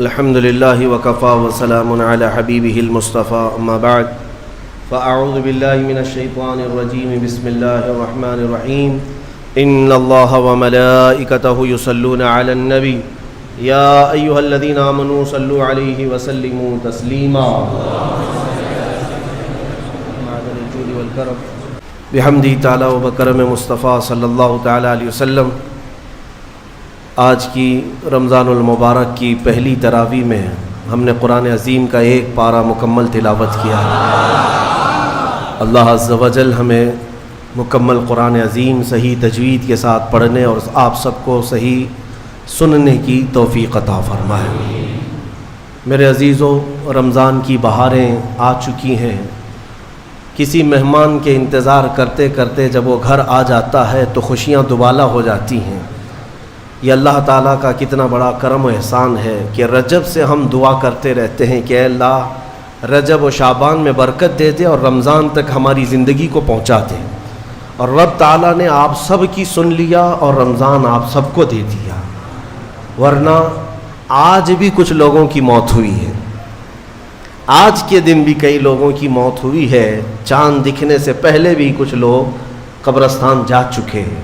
الحمد لله وكفى وسلام على حبيبه المصطفى أما بعد فأعوذ بالله من الشيطان الرجيم بسم الله الرحمن الرحيم إن الله وملائكته يصلون على النبي يا أيها الذين آمنوا صلوا عليه وسلموا تسليما بحمدہ تعالی و بکرم مصطفیٰ صلی اللہ تعالی علیہ وسلم۔ آج کی رمضان المبارک کی پہلی تراویح میں ہم نے قرآن عظیم کا ایک پارہ مکمل تلاوت کیا۔ اللہ عز و جل ہمیں مکمل قرآن عظیم صحیح تجوید کے ساتھ پڑھنے اور آپ سب کو صحیح سننے کی توفیق عطا فرمائے۔ میرے عزیزو، رمضان کی بہاریں آ چکی ہیں۔ کسی مہمان کے انتظار کرتے کرتے جب وہ گھر آ جاتا ہے تو خوشیاں دوبالا ہو جاتی ہیں۔ یہ اللہ تعالیٰ کا کتنا بڑا کرم و احسان ہے کہ رجب سے ہم دعا کرتے رہتے ہیں کہ اے اللہ رجب و شعبان میں برکت دے دے اور رمضان تک ہماری زندگی کو پہنچا دے، اور رب تعالیٰ نے آپ سب کی سن لیا اور رمضان آپ سب کو دے دیا۔ ورنہ آج بھی کچھ لوگوں کی موت ہوئی ہے، آج کے دن بھی کئی لوگوں کی موت ہوئی ہے۔ چاند دکھنے سے پہلے بھی کچھ لوگ قبرستان جا چکے ہیں۔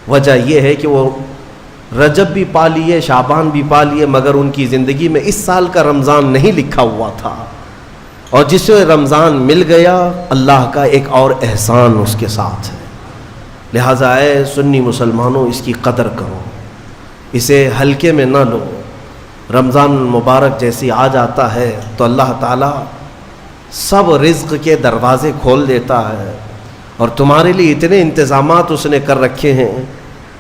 وجہ یہ ہے کہ وہ رجب بھی پا لیے، شعبان بھی پا لیے، مگر ان کی زندگی میں اس سال کا رمضان نہیں لکھا ہوا تھا، اور جسے رمضان مل گیا اللہ کا ایک اور احسان اس کے ساتھ ہے۔ لہٰذا اے سنی مسلمانوں، اس کی قدر کرو، اسے ہلکے میں نہ لو۔ رمضان المبارک جیسے آ جاتا ہے تو اللہ تعالیٰ سب رزق کے دروازے کھول دیتا ہے، اور تمہارے لیے اتنے انتظامات اس نے کر رکھے ہیں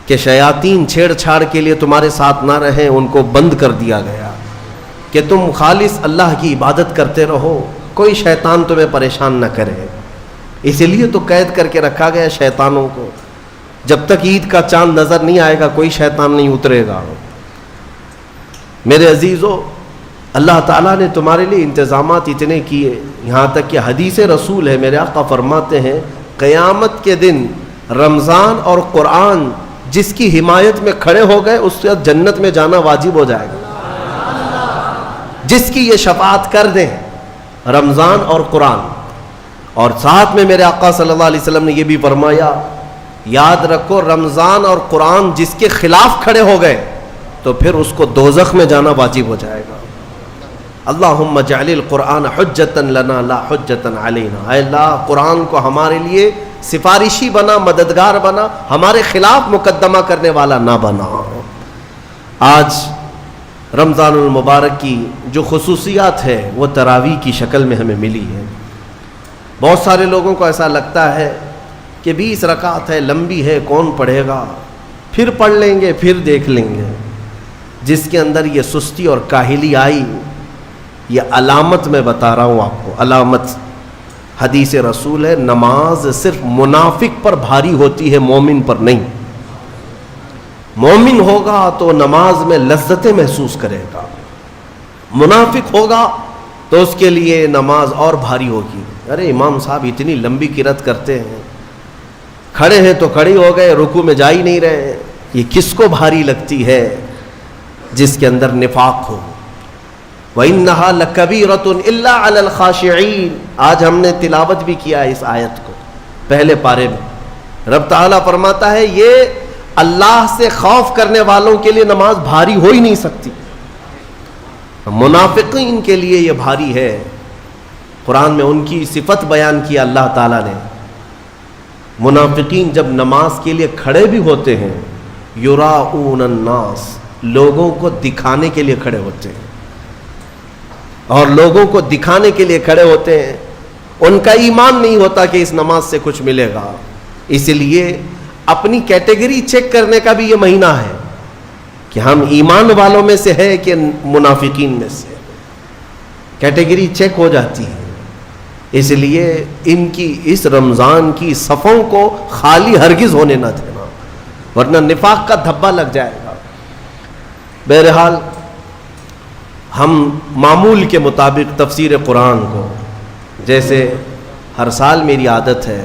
کہ شیاطین چھیڑ چھاڑ کے لیے تمہارے ساتھ نہ رہیں، ان کو بند کر دیا گیا کہ تم خالص اللہ کی عبادت کرتے رہو، کوئی شیطان تمہیں پریشان نہ کرے۔ اسی لیے تو قید کر کے رکھا گیا شیطانوں کو، جب تک عید کا چاند نظر نہیں آئے گا کوئی شیطان نہیں اترے گا۔ میرے عزیزو، اللہ تعالیٰ نے تمہارے لیے انتظامات اتنے کیے، یہاں تک کہ حدیث رسول ہے، میرے آقا فرماتے ہیں قیامت کے دن رمضان اور قرآن جس کی حمایت میں کھڑے ہو گئے اس سے جنت میں جانا واجب ہو جائے گا، جس کی یہ شفاعت کر دیں رمضان اور قرآن۔ اور ساتھ میں میرے آقا صلی اللہ علیہ وسلم نے یہ بھی فرمایا، یاد رکھو رمضان اور قرآن جس کے خلاف کھڑے ہو گئے تو پھر اس کو دوزخ میں جانا واجب ہو جائے گا۔ اللہم اجعل القرآن حجتا لنا لا حجتا علینا، اے اللہ قرآن کو ہمارے لیے سفارشی بنا، مددگار بنا، ہمارے خلاف مقدمہ کرنے والا نہ بنا۔ آج رمضان المبارک کی جو خصوصیات ہے وہ تراویح کی شکل میں ہمیں ملی ہے۔ بہت سارے لوگوں کو ایسا لگتا ہے کہ 20 رکعت ہے، لمبی ہے، کون پڑھے گا، پھر پڑھ لیں گے، پھر دیکھ لیں گے۔ جس کے اندر یہ سستی اور کاہلی آئی، یہ علامت میں بتا رہا ہوں آپ کو، علامت حدیث رسول ہے، نماز صرف منافق پر بھاری ہوتی ہے، مومن پر نہیں۔ مومن ہوگا تو نماز میں لذتیں محسوس کرے گا، منافق ہوگا تو اس کے لیے نماز اور بھاری ہوگی۔ ارے امام صاحب اتنی لمبی قرات کرتے ہیں، کھڑے ہیں تو کھڑے ہو گئے، رکوع میں جا ہی نہیں رہے، یہ کس کو بھاری لگتی ہے؟ جس کے اندر نفاق ہو۔ وَإِنَّهَا لَكَبِيرَةٌ إِلَّا عَلَى الْخَاشِعِينَ، آج ہم نے تلاوت بھی کیا ہے اس آیت کو پہلے پارے میں۔ رب تعالیٰ فرماتا ہے یہ اللہ سے خوف کرنے والوں کے لیے نماز بھاری ہو ہی نہیں سکتی، منافقین کے لیے یہ بھاری ہے۔ قرآن میں ان کی صفت بیان کیا اللہ تعالیٰ نے۔ منافقین جب نماز کے لیے کھڑے بھی ہوتے ہیں، یراؤن الناس، لوگوں کو دکھانے کے لیے کھڑے ہوتے ہیں، اور لوگوں کو دکھانے کے لیے کھڑے ہوتے ہیں۔ ان کا ایمان نہیں ہوتا کہ اس نماز سے کچھ ملے گا، اس لیے اپنی کیٹیگری چیک کرنے کا بھی یہ مہینہ ہے کہ ہم ایمان والوں میں سے ہے کہ منافقین میں سے، کیٹیگری چیک ہو جاتی ہے۔ اس لیے ان کی اس رمضان کی صفوں کو خالی ہرگز ہونے نہ دینا، ورنہ نفاق کا دھبا لگ جائے گا۔ بہرحال ہم معمول کے مطابق تفسیر قرآن کو، جیسے ہر سال میری عادت ہے،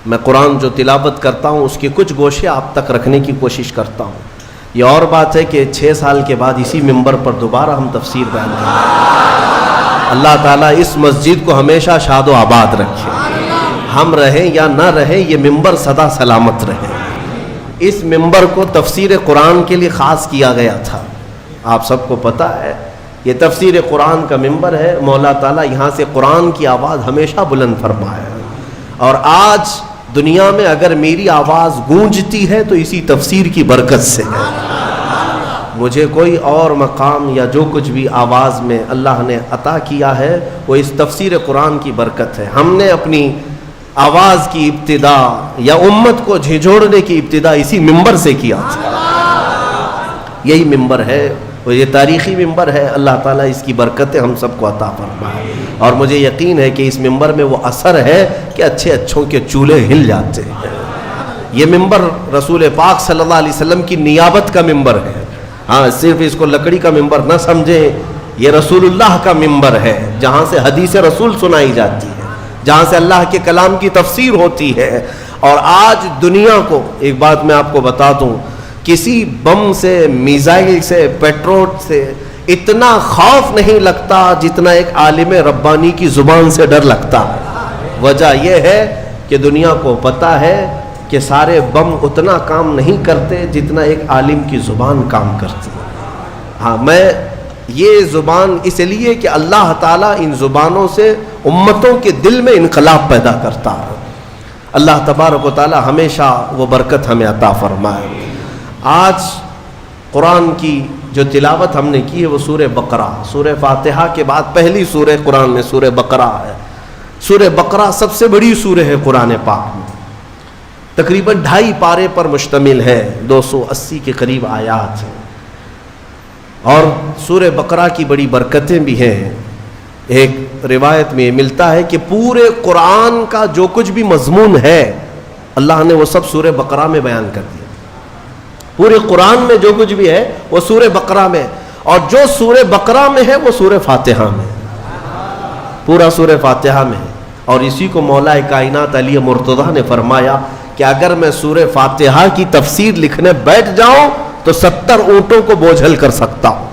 میں قرآن جو تلاوت کرتا ہوں اس کے کچھ گوشے آپ تک رکھنے کی کوشش کرتا ہوں یہ اور بات ہے کہ 6 سال کے بعد اسی منبر پر دوبارہ ہم تفسیر بیان کریں. اللہ تعالیٰ اس مسجد کو ہمیشہ شاد و آباد رکھے. ہم رہیں یا نہ رہیں یہ منبر سدا سلامت رہے. اس منبر کو تفسیر قرآن کے لیے خاص کیا گیا تھا. آپ سب کو پتہ ہے یہ تفسیر قرآن کا منبر ہے. مولا تعالیٰ یہاں سے قرآن کی آواز ہمیشہ بلند فرمائے. اور آج دنیا میں اگر میری آواز گونجتی ہے تو اسی تفسیر کی برکت سے ہے. مجھے کوئی اور مقام یا جو کچھ بھی آواز میں اللہ نے عطا کیا ہے وہ اس تفسیر قرآن کی برکت ہے. ہم نے اپنی آواز کی ابتدا یا امت کو جھنجھوڑنے کی ابتدا اسی منبر سے کیا تھا. یہی منبر ہے اور یہ تاریخی منبر ہے. اللہ تعالیٰ اس کی برکتیں ہم سب کو عطا فرمائے. اور مجھے یقین ہے کہ اس منبر میں وہ اثر ہے کہ اچھے اچھوں کے چولہے ہل جاتے ہیں. یہ منبر رسول پاک صلی اللہ علیہ وسلم کی نیابت کا منبر ہے. ہاں صرف اس کو لکڑی کا منبر نہ سمجھیں. یہ رسول اللہ کا منبر ہے جہاں سے حدیث رسول سنائی جاتی ہے, جہاں سے اللہ کے کلام کی تفسیر ہوتی ہے. اور آج دنیا کو ایک بات میں آپ کو بتا دوں, کسی بم سے, میزائل سے, پیٹرول سے اتنا خوف نہیں لگتا جتنا ایک عالم ربانی کی زبان سے ڈر لگتا ہے. وجہ یہ ہے کہ دنیا کو پتہ ہے کہ سارے بم اتنا کام نہیں کرتے جتنا ایک عالم کی زبان کام کرتی ہے. ہاں میں یہ زبان اس لیے کہ اللہ تعالیٰ ان زبانوں سے امتوں کے دل میں انقلاب پیدا کرتا ہے. اللہ تبارک و تعالیٰ ہمیشہ وہ برکت ہمیں عطا فرمائے. آج قرآن کی جو تلاوت ہم نے کی ہے وہ سورہ بقرہ, سورہ فاتحہ کے بعد پہلی سورہ قرآن میں سورہ بقرہ ہے. سورہ بقرہ سب سے بڑی سورہ ہے قرآن پاک میں, تقریباً 2.5 پارے پر مشتمل ہے, 280 کے قریب آیات ہیں. اور سورہ بقرہ کی بڑی برکتیں بھی ہیں. ایک روایت میں ملتا ہے کہ پورے قرآن کا جو کچھ بھی مضمون ہے اللہ نے وہ سب سورہ بقرہ میں بیان کر دیا. پورے قرآن میں جو کچھ بھی ہے وہ سورہ بقرہ میں, اور جو سورہ بقرہ میں ہے وہ سورہ فاتحہ میں, پورا سورہ فاتحہ میں ہے. اور اسی کو مولا کائنات علی مرتضیٰ نے فرمایا کہ اگر میں سورہ فاتحہ کی تفسیر لکھنے بیٹھ جاؤں تو 70 اونٹوں کو بوجھل کر سکتا ہوں.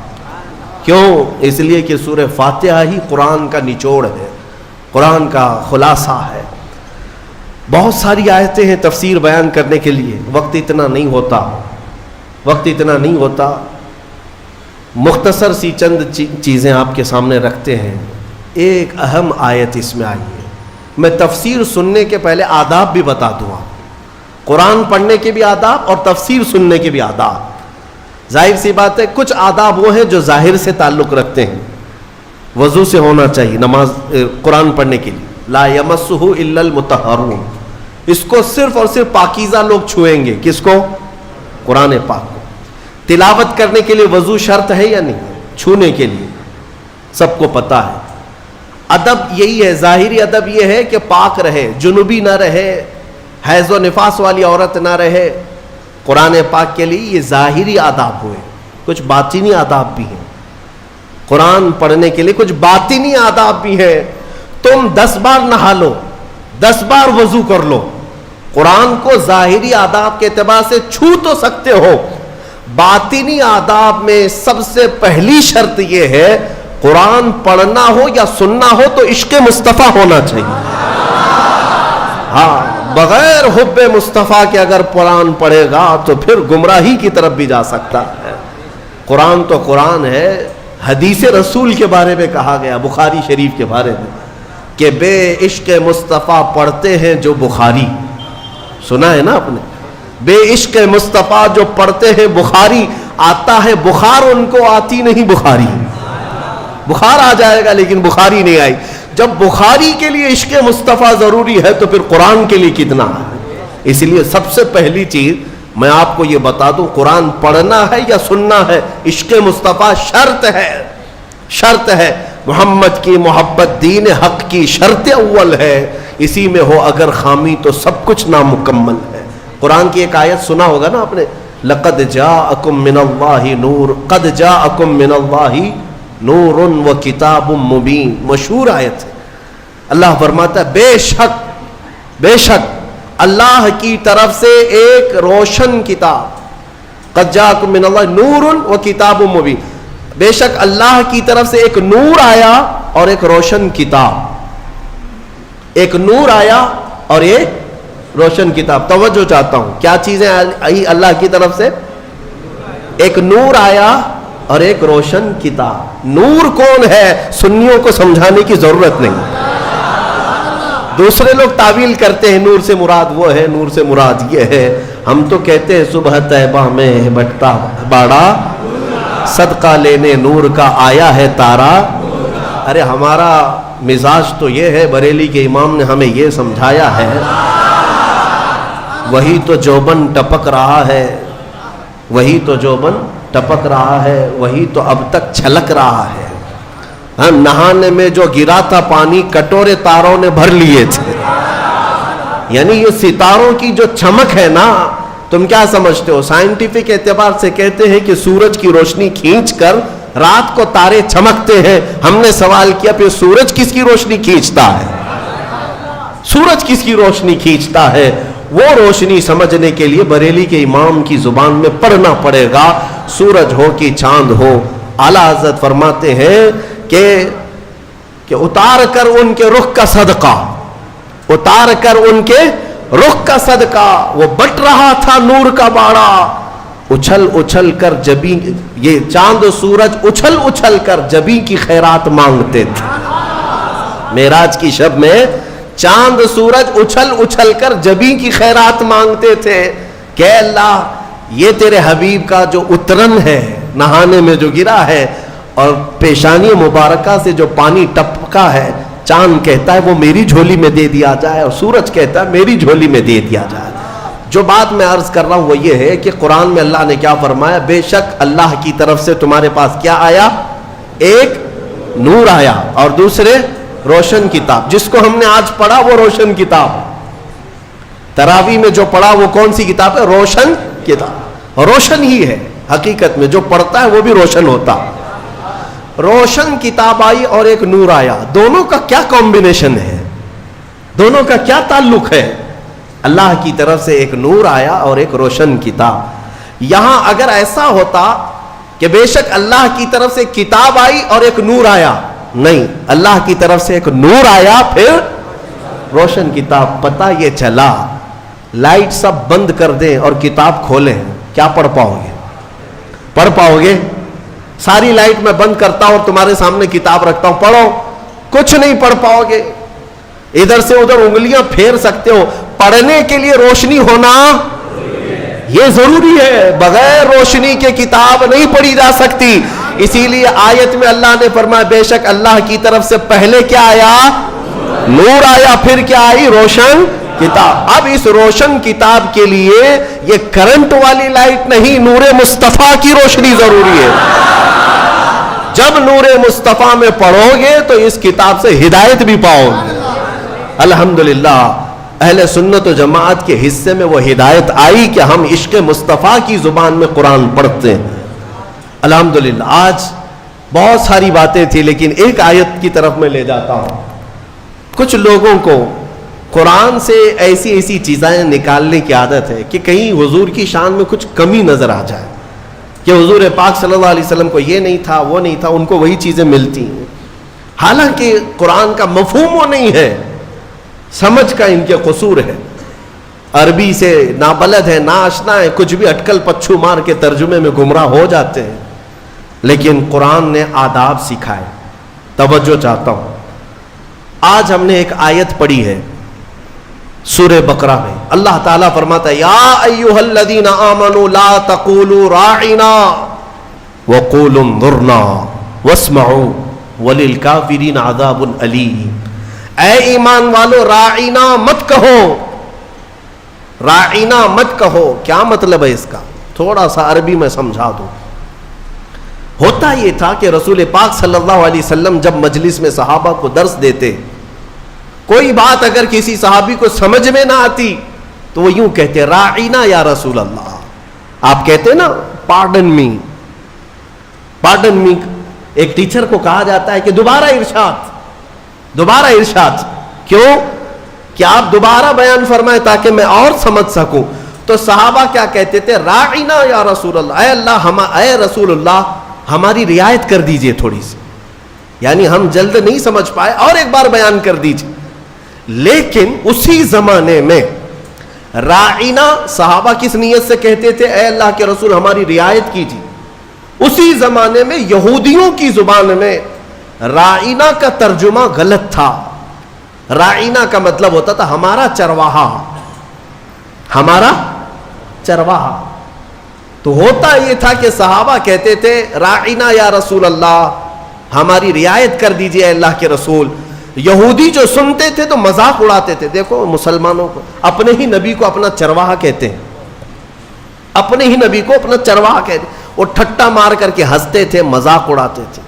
کیوں؟ اس لیے کہ سورہ فاتحہ ہی قرآن کا نچوڑ ہے, قرآن کا خلاصہ ہے. بہت ساری آیتیں ہیں تفسیر بیان کرنے کے لیے, وقت اتنا نہیں ہوتا. مختصر سی چند چیزیں آپ کے سامنے رکھتے ہیں. ایک اہم آیت اس میں آئی ہے. میں تفسیر سننے کے پہلے آداب بھی بتا دوں آپ, قرآن پڑھنے کے بھی آداب اور تفسیر سننے کے بھی آداب. ظاہر سی بات ہے کچھ آداب وہ ہیں جو ظاہر سے تعلق رکھتے ہیں. وضو سے ہونا چاہیے نماز قرآن پڑھنے کے لیے, لا یمسہ الا المطہرون, اس کو صرف اور صرف پاکیزہ لوگ چھوئیں گے. کس کو؟ قرآن پاک کو. تلاوت کرنے کے لیے وضو شرط ہے یا نہیں؟ چھونے کے لیے سب کو پتہ ہے. ادب یہی ہے, ظاہری ادب یہ ہے کہ پاک رہے, جنوبی نہ رہے, حیض و نفاس والی عورت نہ رہے. قرآن پاک کے لیے یہ ظاہری آداب ہوئے. کچھ باطنی آداب بھی ہیں. قرآن پڑھنے کے لیے کچھ باطنی آداب بھی ہیں. تم 10 بار نہا لو, 10 بار وضو کر لو, قرآن کو ظاہری آداب کے اعتبار سے چھو تو سکتے ہو. باطنی آداب میں سب سے پہلی شرط یہ ہے قرآن پڑھنا ہو یا سننا ہو تو عشق مصطفیٰ ہونا چاہیے. ہاں بغیر حب مصطفیٰ کے اگر قرآن پڑھے گا تو پھر گمراہی کی طرف بھی جا سکتا ہے. قرآن تو قرآن ہے. حدیث رسول کے بارے میں کہا گیا, بخاری شریف کے بارے میں, کہ بے عشق مصطفیٰ پڑھتے ہیں جو بخاری. سنا ہے نا آپ نے, بے عشق مصطفیٰ جو پڑھتے ہیں بخاری. آتا ہے بخار, ان کو آتی نہیں بخاری. بخار آ جائے گا لیکن بخاری نہیں آئی. جب بخاری کے لیے عشق مصطفیٰ ضروری ہے تو پھر قرآن کے لیے کتنا ہے. اس لیے سب سے پہلی چیز میں آپ کو یہ بتا دوں, قرآن پڑھنا ہے یا سننا ہے, عشق مصطفیٰ شرط ہے. شرط ہے. محمد کی محبت دین حق کی شرط اول ہے. اسی میں ہو اگر خامی تو سب کچھ نامکمل ہے. قرآن کی ایک آیت سنا ہوگا نا آپ نے, لقد جاءکم من اللہ نور, قد جاءکم من اللہ نور و کتاب مبین. مشہور آیت ہے. اللہ فرماتا ہے بے شک اللہ کی طرف سے ایک روشن کتاب, قد جاءکم من اللہ نور و کتاب مبین، بے شک اللہ کی طرف سے ایک نور آیا اور ایک روشن کتاب، ایک نور آیا اور ایک روشن کتاب۔ توجہ چاہتا ہوں، کیا چیزیں آئی اللہ کی طرف سے؟ ایک نور آیا اور ایک روشن کتاب۔ نور کون ہے سنیوں کو سمجھانے کی ضرورت نہیں، دوسرے لوگ تعویل کرتے ہیں نور سے مراد وہ ہے، نور سے مراد یہ ہے، ہم تو کہتے ہیں صبح طیبہ میں بٹتا باڑا، صدقہ لینے نور کا آیا ہے تارا۔ ارے ہمارا مزاج تو یہ ہے، بریلی کے امام نے ہمیں یہ سمجھایا ہے، وہی تو جوبن ٹپک رہا ہے، وہی تو جوبن ٹپک رہا ہے، وہی تو اب تک چھلک رہا ہے۔ ہم نہانے میں جو گرا تھا پانی کٹورے تاروں نے بھر لیے تھے۔ یعنی یہ ستاروں کی جو چمک ہے نا، تم کیا سمجھتے ہو؟ سائنٹیفک اعتبار سے کہتے ہیں کہ سورج کی روشنی کھینچ کر رات کو تارے چمکتے ہیں۔ ہم نے سوال کیا پھر سورج کس کی روشنی کھینچتا ہے؟ سورج کس کی روشنی کھینچتا ہے؟ وہ روشنی سمجھنے کے لیے بریلی کے امام کی زبان میں پڑھنا پڑے گا، سورج ہو کہ چاند ہو۔ اعلیٰ حضرت فرماتے ہیں کہ اتار کر ان کے رخ کا صدقہ، اتار کر ان کے رخ کا صدقہ، وہ بٹ رہا تھا نور کا باڑا، اچھل اچھل کر جبی، یہ چاند و سورج اچھل اچھل کر جبی کی خیرات مانگتے تھے۔ معراج کی شب میں چاند سورج اچھل اچھل کر جبی کی خیرات مانگتے تھے کہ اللہ یہ تیرے حبیب کا جو اترن ہے نہانے میں جو گرا ہے اور پیشانی مبارکہ سے جو پانی ٹپکا ہے، چاند کہتا ہے وہ میری جھولی میں دے دیا جائے، اور سورج کہتا ہے میری جھولی میں دے دیا جائے۔ جو بات میں عرض کر رہا ہوں وہ یہ ہے کہ قرآن میں اللہ نے کیا فرمایا؟ بے شک اللہ کی طرف سے تمہارے پاس کیا آیا؟ ایک نور آیا اور دوسرے روشن کتاب۔ جس کو ہم نے آج پڑھا وہ روشن کتاب، تراویح میں جو پڑھا وہ کون سی کتاب ہے؟ روشن کتاب۔ روشن ہی ہے حقیقت میں، جو پڑھتا ہے وہ بھی روشن ہوتا۔ روشن کتاب آئی اور ایک نور آیا، دونوں کا کیا کمبینیشن ہے؟ دونوں کا کیا تعلق ہے؟ اللہ کی طرف سے ایک نور آیا اور ایک روشن کتاب۔ یہاں اگر ایسا ہوتا کہ بے شک اللہ کی طرف سے کتاب آئی اور ایک نور آیا، نہیں، اللہ کی طرف سے ایک نور آیا پھر روشن کتاب۔ پتہ یہ چلا لائٹ سب بند کر دیں اور کتاب کھولیں، کیا پڑھ پاؤ گے؟ پڑھ پاؤ گے؟ ساری لائٹ میں بند کرتا ہوں اور تمہارے سامنے کتاب رکھتا ہوں، پڑھو، کچھ نہیں پڑھ پاؤ گے۔ ادھر سے ادھر انگلیاں پھیر سکتے ہو، پڑھنے کے لیے روشنی ہونا یہ ضروری ہے، بغیر روشنی کے کتاب نہیں پڑھی جا سکتی۔ اسی لیے آیت میں اللہ نے فرمایا بے شک اللہ کی طرف سے پہلے کیا آیا؟ نور آیا، پھر کیا آئی؟ روشن کتاب۔ اب اس روشن کتاب کے لیے یہ کرنٹ والی لائٹ نہیں، نور مصطفیٰ کی روشنی ضروری ہے۔ جب نور مصطفیٰ میں پڑھو گے تو اس کتاب سے ہدایت بھی پاؤ گے۔ الحمدللہ اہل سنت و جماعت کے حصے میں وہ ہدایت آئی کہ ہم عشق مصطفیٰ کی زبان میں قرآن پڑھتے ہیں۔ الحمدللہ آج بہت ساری باتیں تھی لیکن ایک آیت کی طرف میں لے جاتا ہوں۔ کچھ لوگوں کو قرآن سے ایسی ایسی چیزیں نکالنے کی عادت ہے کہ کہیں حضور کی شان میں کچھ کمی نظر آ جائے، کہ حضور پاک صلی اللہ علیہ وسلم کو یہ نہیں تھا، وہ نہیں تھا، ان کو وہی چیزیں ملتی ہیں، حالانکہ قرآن کا مفہوم وہ نہیں ہے، سمجھ کا ان کے قصور ہے، عربی سے نابلد ہے، ناآشنا ہے، کچھ بھی اٹکل پچھو مار کے ترجمے میں گمراہ ہو جاتے ہیں۔ لیکن قرآن نے آداب سکھائے۔ توجہ چاہتا ہوں، آج ہم نے ایک آیت پڑھی ہے سورہ بقرہ میں، اللہ تعالیٰ فرماتا ہے یا ایھا الذین آمنوا لا تقولوا راعنا وقولوا انظرنا واسمعوا وللکافرین عذاب علیم۔ اے ایمان والو راعنا مت کہو، راعنا مت کہو۔ کیا مطلب ہے اس کا؟ تھوڑا سا عربی میں سمجھا دوں۔ ہوتا یہ تھا کہ رسول پاک صلی اللہ علیہ وسلم جب مجلس میں صحابہ کو درس دیتے، کوئی بات اگر کسی صحابی کو سمجھ میں نہ آتی تو وہ یوں کہتے راعینا یا رسول اللہ۔ آپ کہتے نا پارڈن می، پارڈن می، ایک ٹیچر کو کہا جاتا ہے کہ دوبارہ ارشاد، دوبارہ ارشاد۔ کیوں؟ کہ آپ دوبارہ بیان فرمائیں تاکہ میں اور سمجھ سکوں۔ تو صحابہ کیا کہتے تھے؟ راعینا یا رسول اللہ، اے اللہ اے رسول اللہ ہماری رعایت کر دیجئے تھوڑی سی، یعنی ہم جلد نہیں سمجھ پائے، اور ایک بار بیان کر دیجئے۔ لیکن اسی زمانے میں راعینا صحابہ کس نیت سے کہتے تھے؟ اے اللہ کے رسول ہماری رعایت کیجیے۔ اسی زمانے میں یہودیوں کی زبان میں راعینا کا ترجمہ غلط تھا۔ راعینا کا مطلب ہوتا تھا ہمارا چرواہا، ہمارا چرواہا۔ تو ہوتا یہ تھا کہ صحابہ کہتے تھے راعینا یا رسول اللہ ہماری رعایت کر دیجئے اے اللہ کے رسول۔ یہودی جو سنتے تھے تو مذاق اڑاتے تھے، دیکھو مسلمانوں کو اپنے ہی نبی کو اپنا چرواہا کہتے ہیں، اپنے ہی نبی کو اپنا چرواہا کہتے ہیں، وہ ٹھٹا مار کر کے ہنستے تھے، مذاق اڑاتے تھے۔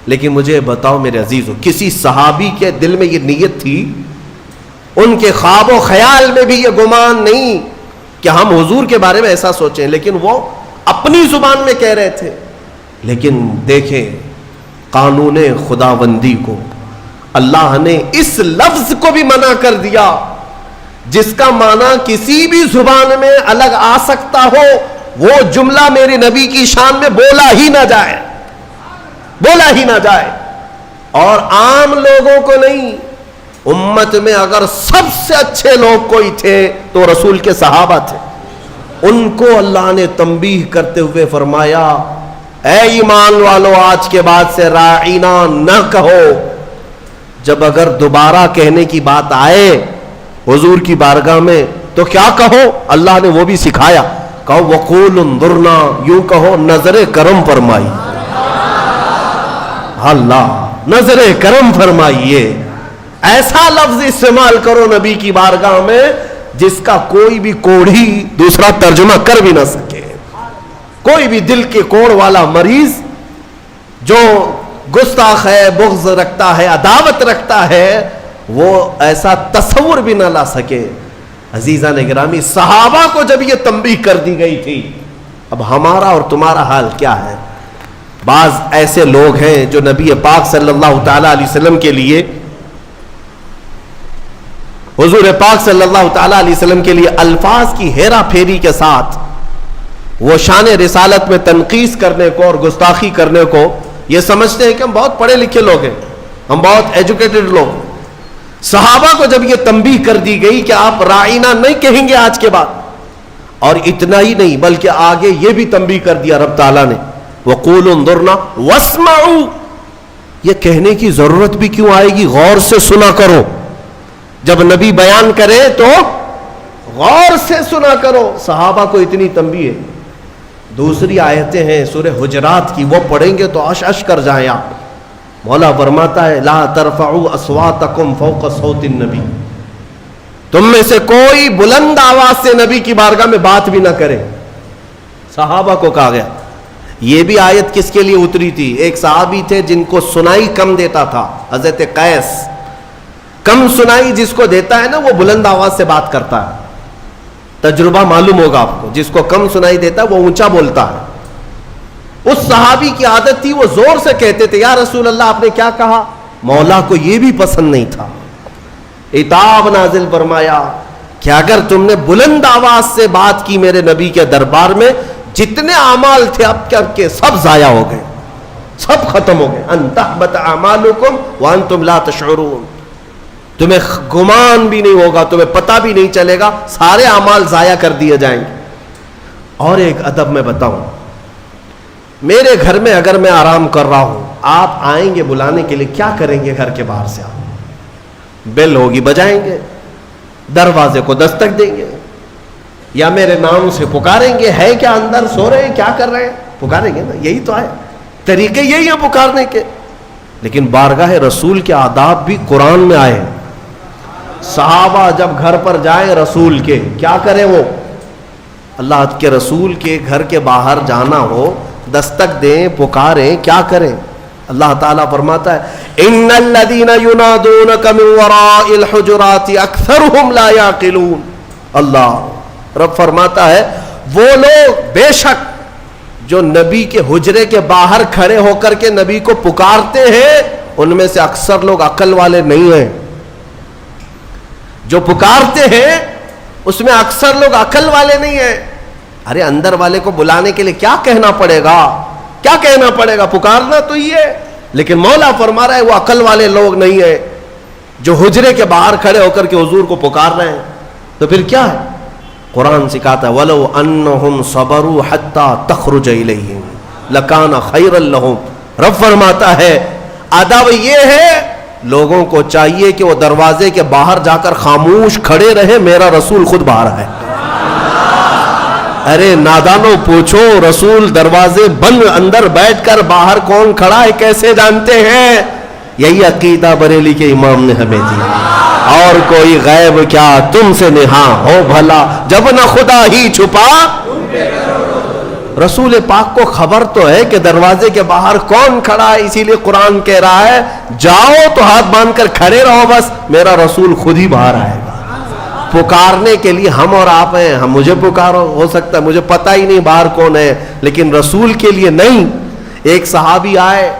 لیکن مجھے بتاؤ میرے عزیزو، کسی صحابی کے دل میں یہ نیت تھی؟ ان کے خواب و خیال میں بھی یہ گمان نہیں کہ ہم حضور کے بارے میں ایسا سوچیں، لیکن وہ اپنی زبان میں کہہ رہے تھے۔ لیکن دیکھیں قانون خداوندی کو اللہ نے اس لفظ کو بھی منع کر دیا جس کا معنی کسی بھی زبان میں الگ آ سکتا ہو، وہ جملہ میرے نبی کی شان میں بولا ہی نہ جائے، بولا ہی نہ جائے۔ اور عام لوگوں کو نہیں، امت میں اگر سب سے اچھے لوگ کوئی تھے تو رسول کے صحابہ تھے۔ ان کو اللہ نے تنبیہ کرتے ہوئے فرمایا اے ایمان والو آج کے بعد سے راعینا نہ کہو، جب اگر دوبارہ کہنے کی بات آئے حضور کی بارگاہ میں تو کیا کہو؟ اللہ نے وہ بھی سکھایا، کہو وقول انظرنا، یوں کہو نظر کرم فرمائی، اللہ نظر کرم فرمائیے۔ ایسا لفظ استعمال کرو نبی کی بارگاہ میں جس کا کوئی بھی کوڑھی دوسرا ترجمہ کر بھی نہ سکے۔ کوئی بھی دل کے کوڑ والا مریض جو گستاخ ہے، بغض رکھتا ہے، عداوت رکھتا ہے، وہ ایسا تصور بھی نہ لا سکے۔ عزیزان گرامی، صحابہ کو جب یہ تنبیہ کر دی گئی تھی، اب ہمارا اور تمہارا حال کیا ہے؟ بعض ایسے لوگ ہیں جو نبی پاک صلی اللہ تعالی علیہ وسلم کے لیے، حضور پاک صلی اللہ تعالی علیہ وسلم کے لیے الفاظ کی ہیرا پھیری کے ساتھ وہ شان رسالت میں تنقیص کرنے کو اور گستاخی کرنے کو یہ سمجھتے ہیں کہ ہم بہت پڑھے لکھے لوگ ہیں، ہم بہت ایجوکیٹڈ لوگ ہیں۔ صحابہ کو جب یہ تنبیہ کر دی گئی کہ آپ راعینا نہیں کہیں گے آج کے بعد، اور اتنا ہی نہیں بلکہ آگے یہ بھی تنبیہ کر دیا رب تعالیٰ نے وَقُولُوا انظُرْنَا وَاسْمَعُوا، یہ کہنے کی ضرورت بھی کیوں آئے گی؟ غور سے سنا کرو، جب نبی بیان کرے تو غور سے سنا کرو۔ صحابہ کو اتنی تنبیہ ہے۔ دوسری آیتیں ہیں سورہ حجرات کی، وہ پڑھیں گے تو اش اش کر جائیں آپ۔ مولا فرماتا ہے لا ترفعوا اصواتکم فوق صوت النبی، تم میں سے کوئی بلند آواز سے نبی کی بارگاہ میں بات بھی نہ کرے۔ صحابہ کو کہا گیا۔ یہ بھی آیت کس کے لیے اتری تھی؟ ایک صحابی تھے جن کو سنائی کم دیتا تھا، حضرت قیس۔ کم سنائی جس کو دیتا ہے نا وہ بلند آواز سے بات کرتا ہے، تجربہ معلوم ہوگا آپ کو۔ جس کو کم سنائی دیتا ہے وہ اونچا بولتا ہے۔ اس صحابی کی عادت تھی، وہ زور سے کہتے تھے یا رسول اللہ آپ نے کیا کہا؟ مولا کو یہ بھی پسند نہیں تھا، عتاب نازل فرمایا کہ اگر تم نے بلند آواز سے بات کی میرے نبی کے دربار میں، جتنے اعمال تھے اب کے سب ضائع ہو گئے، سب ختم ہو گئے۔ ان تحبط اعمالکم وانتم لا تشعرون، تمہیں گمان بھی نہیں ہوگا، تمہیں پتہ بھی نہیں چلے گا، سارے اعمال ضائع کر دیے جائیں گے۔ اور ایک ادب میں بتاؤں، میرے گھر میں اگر میں آرام کر رہا ہوں، آپ آئیں گے بلانے کے لیے، کیا کریں گے؟ گھر کے باہر سے آپ بیل ہوگی بجائیں گے، دروازے کو دستک دیں گے، یا میرے نام سے پکاریں گے، ہے کیا اندر سو رہے ہیں، کیا کر رہے ہیں؟ پکاریں گے نا، یہی تو ہے، طریقے یہی ہیں پکارنے کے۔ لیکن بارگاہ رسول کے آداب بھی قرآن میں آئے ہیں۔ صحابہ جب گھر پر جائیں رسول کے، کیا کریں؟ وہ اللہ کے رسول کے گھر کے باہر جانا ہو، دستک دیں، پکاریں، کیا کریں؟ اللہ تعالیٰ فرماتا ہے ان الذین ینادونک من وراء الحجرات اکثرهم لا یعقلون۔ اللہ رب فرماتا ہے وہ لوگ بے شک جو نبی کے حجرے کے باہر کھڑے ہو کر کے نبی کو پکارتے ہیں، ان میں سے اکثر لوگ عقل والے نہیں ہیں۔ جو پکارتے ہیں اس میں اکثر لوگ عقل والے نہیں ہیں. ارے اندر والے کو بلانے کے لیے کیا کہنا پڑے گا, کیا کہنا پڑے گا, پکارنا تو یہ ہے. لیکن مولا فرما رہا ہے وہ عقل والے لوگ نہیں ہیں جو حجرے کے باہر کھڑے ہو کر کے حضور کو پکار رہے ہیں. تو پھر کیا ہے؟ قرآن سکھاتا ہے وَلَوْ أَنَّهُمْ صَبَرُوا حَتَّى تَخْرُجَ إِلَيْهِمْ لَكَانَ خَيْرًا لَهُمْ. رب فرماتا ہے آداب یہ ہے لوگوں کو چاہیے کہ وہ دروازے کے باہر جا کر خاموش کھڑے رہے, میرا رسول خود باہر ہے. ارے نادانوں پوچھو, رسول دروازے بند اندر بیٹھ کر باہر کون کھڑا ہے کیسے جانتے ہیں؟ یہی عقیدہ بریلی کے امام نے ہمیں دیا. اور کوئی غیب کیا تم سے نہاں ہو بھلا, جب نہ خدا ہی چھپا. رسول پاک کو خبر تو ہے کہ دروازے کے باہر کون کھڑا ہے, اسی لیے قرآن کہہ رہا ہے جاؤ تو ہاتھ باندھ کر کھڑے رہو, بس میرا رسول خود ہی باہر آئے گا. پکارنے کے لیے ہم اور آپ ہیں, ہم مجھے پکارو, ہو سکتا ہے مجھے پتہ ہی نہیں باہر کون ہے, لیکن رسول کے لیے نہیں. ایک صحابی آئے,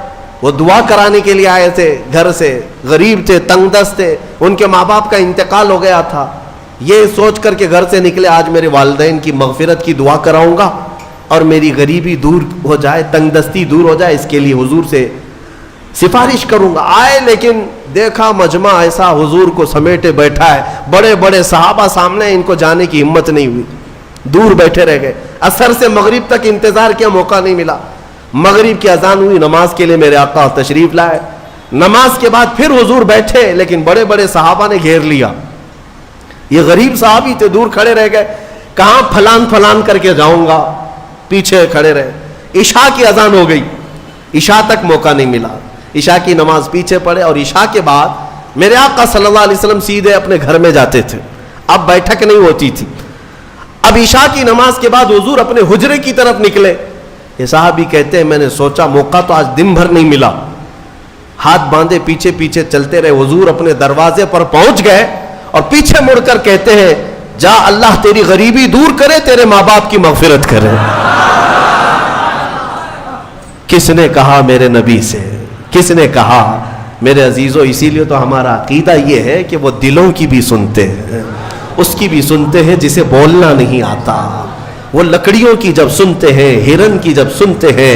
وہ دعا کرانے کے لیے آئے تھے گھر سے, غریب تھے, تنگ دست تھے, ان کے ماں باپ کا انتقال ہو گیا تھا. یہ سوچ کر کے گھر سے نکلے آج میرے والدین کی مغفرت کی دعا کراؤں گا اور میری غریبی دور ہو جائے, تنگ دستی دور ہو جائے, اس کے لیے حضور سے سفارش کروں گا. آئے لیکن دیکھا مجمع ایسا حضور کو سمیٹے بیٹھا ہے, بڑے بڑے صحابہ سامنے, ان کو جانے کی ہمت نہیں ہوئی, دور بیٹھے رہ گئے. عصر سے مغرب تک انتظار کیا, موقع نہیں ملا. مغرب کی اذان ہوئی, نماز کے لیے میرے آقا تشریف لائے. نماز کے بعد پھر حضور بیٹھے, لیکن بڑے بڑے صحابہ نے گھیر لیا. یہ غریب صحابی تھے, دور کھڑے رہ گئے, کہاں پھلان پھلان کر کے جاؤں گا, پیچھے کھڑے رہے. عشاء کی اذان ہو گئی, عشاء تک موقع نہیں ملا, عشاء کی نماز پیچھے پڑے. اور عشاء کے بعد میرے آقا صلی اللہ علیہ وسلم سیدھے اپنے گھر میں جاتے تھے, اب بیٹھک نہیں ہوتی تھی. اب عشاء کی نماز کے بعد حضور اپنے حجرے کی طرف نکلے. یہ صحابی کہتے ہیں میں نے سوچا موقع تو آج دن بھر نہیں ملا, ہاتھ باندھے پیچھے پیچھے چلتے رہے. حضور اپنے دروازے پر پہنچ گئے اور پیچھے مڑ کر کہتے ہیں جا اللہ تیری غریبی دور کرے, تیرے ماں باپ کی مغفرت کرے. کس نے کہا میرے نبی سے, کس نے کہا؟ میرے عزیزو, اسی لیے تو ہمارا عقیدہ یہ ہے کہ وہ دلوں کی بھی سنتے ہیں, اس کی بھی سنتے ہیں جسے بولنا نہیں آتا. وہ لکڑیوں کی جب سنتے ہیں, ہرن کی جب سنتے ہیں,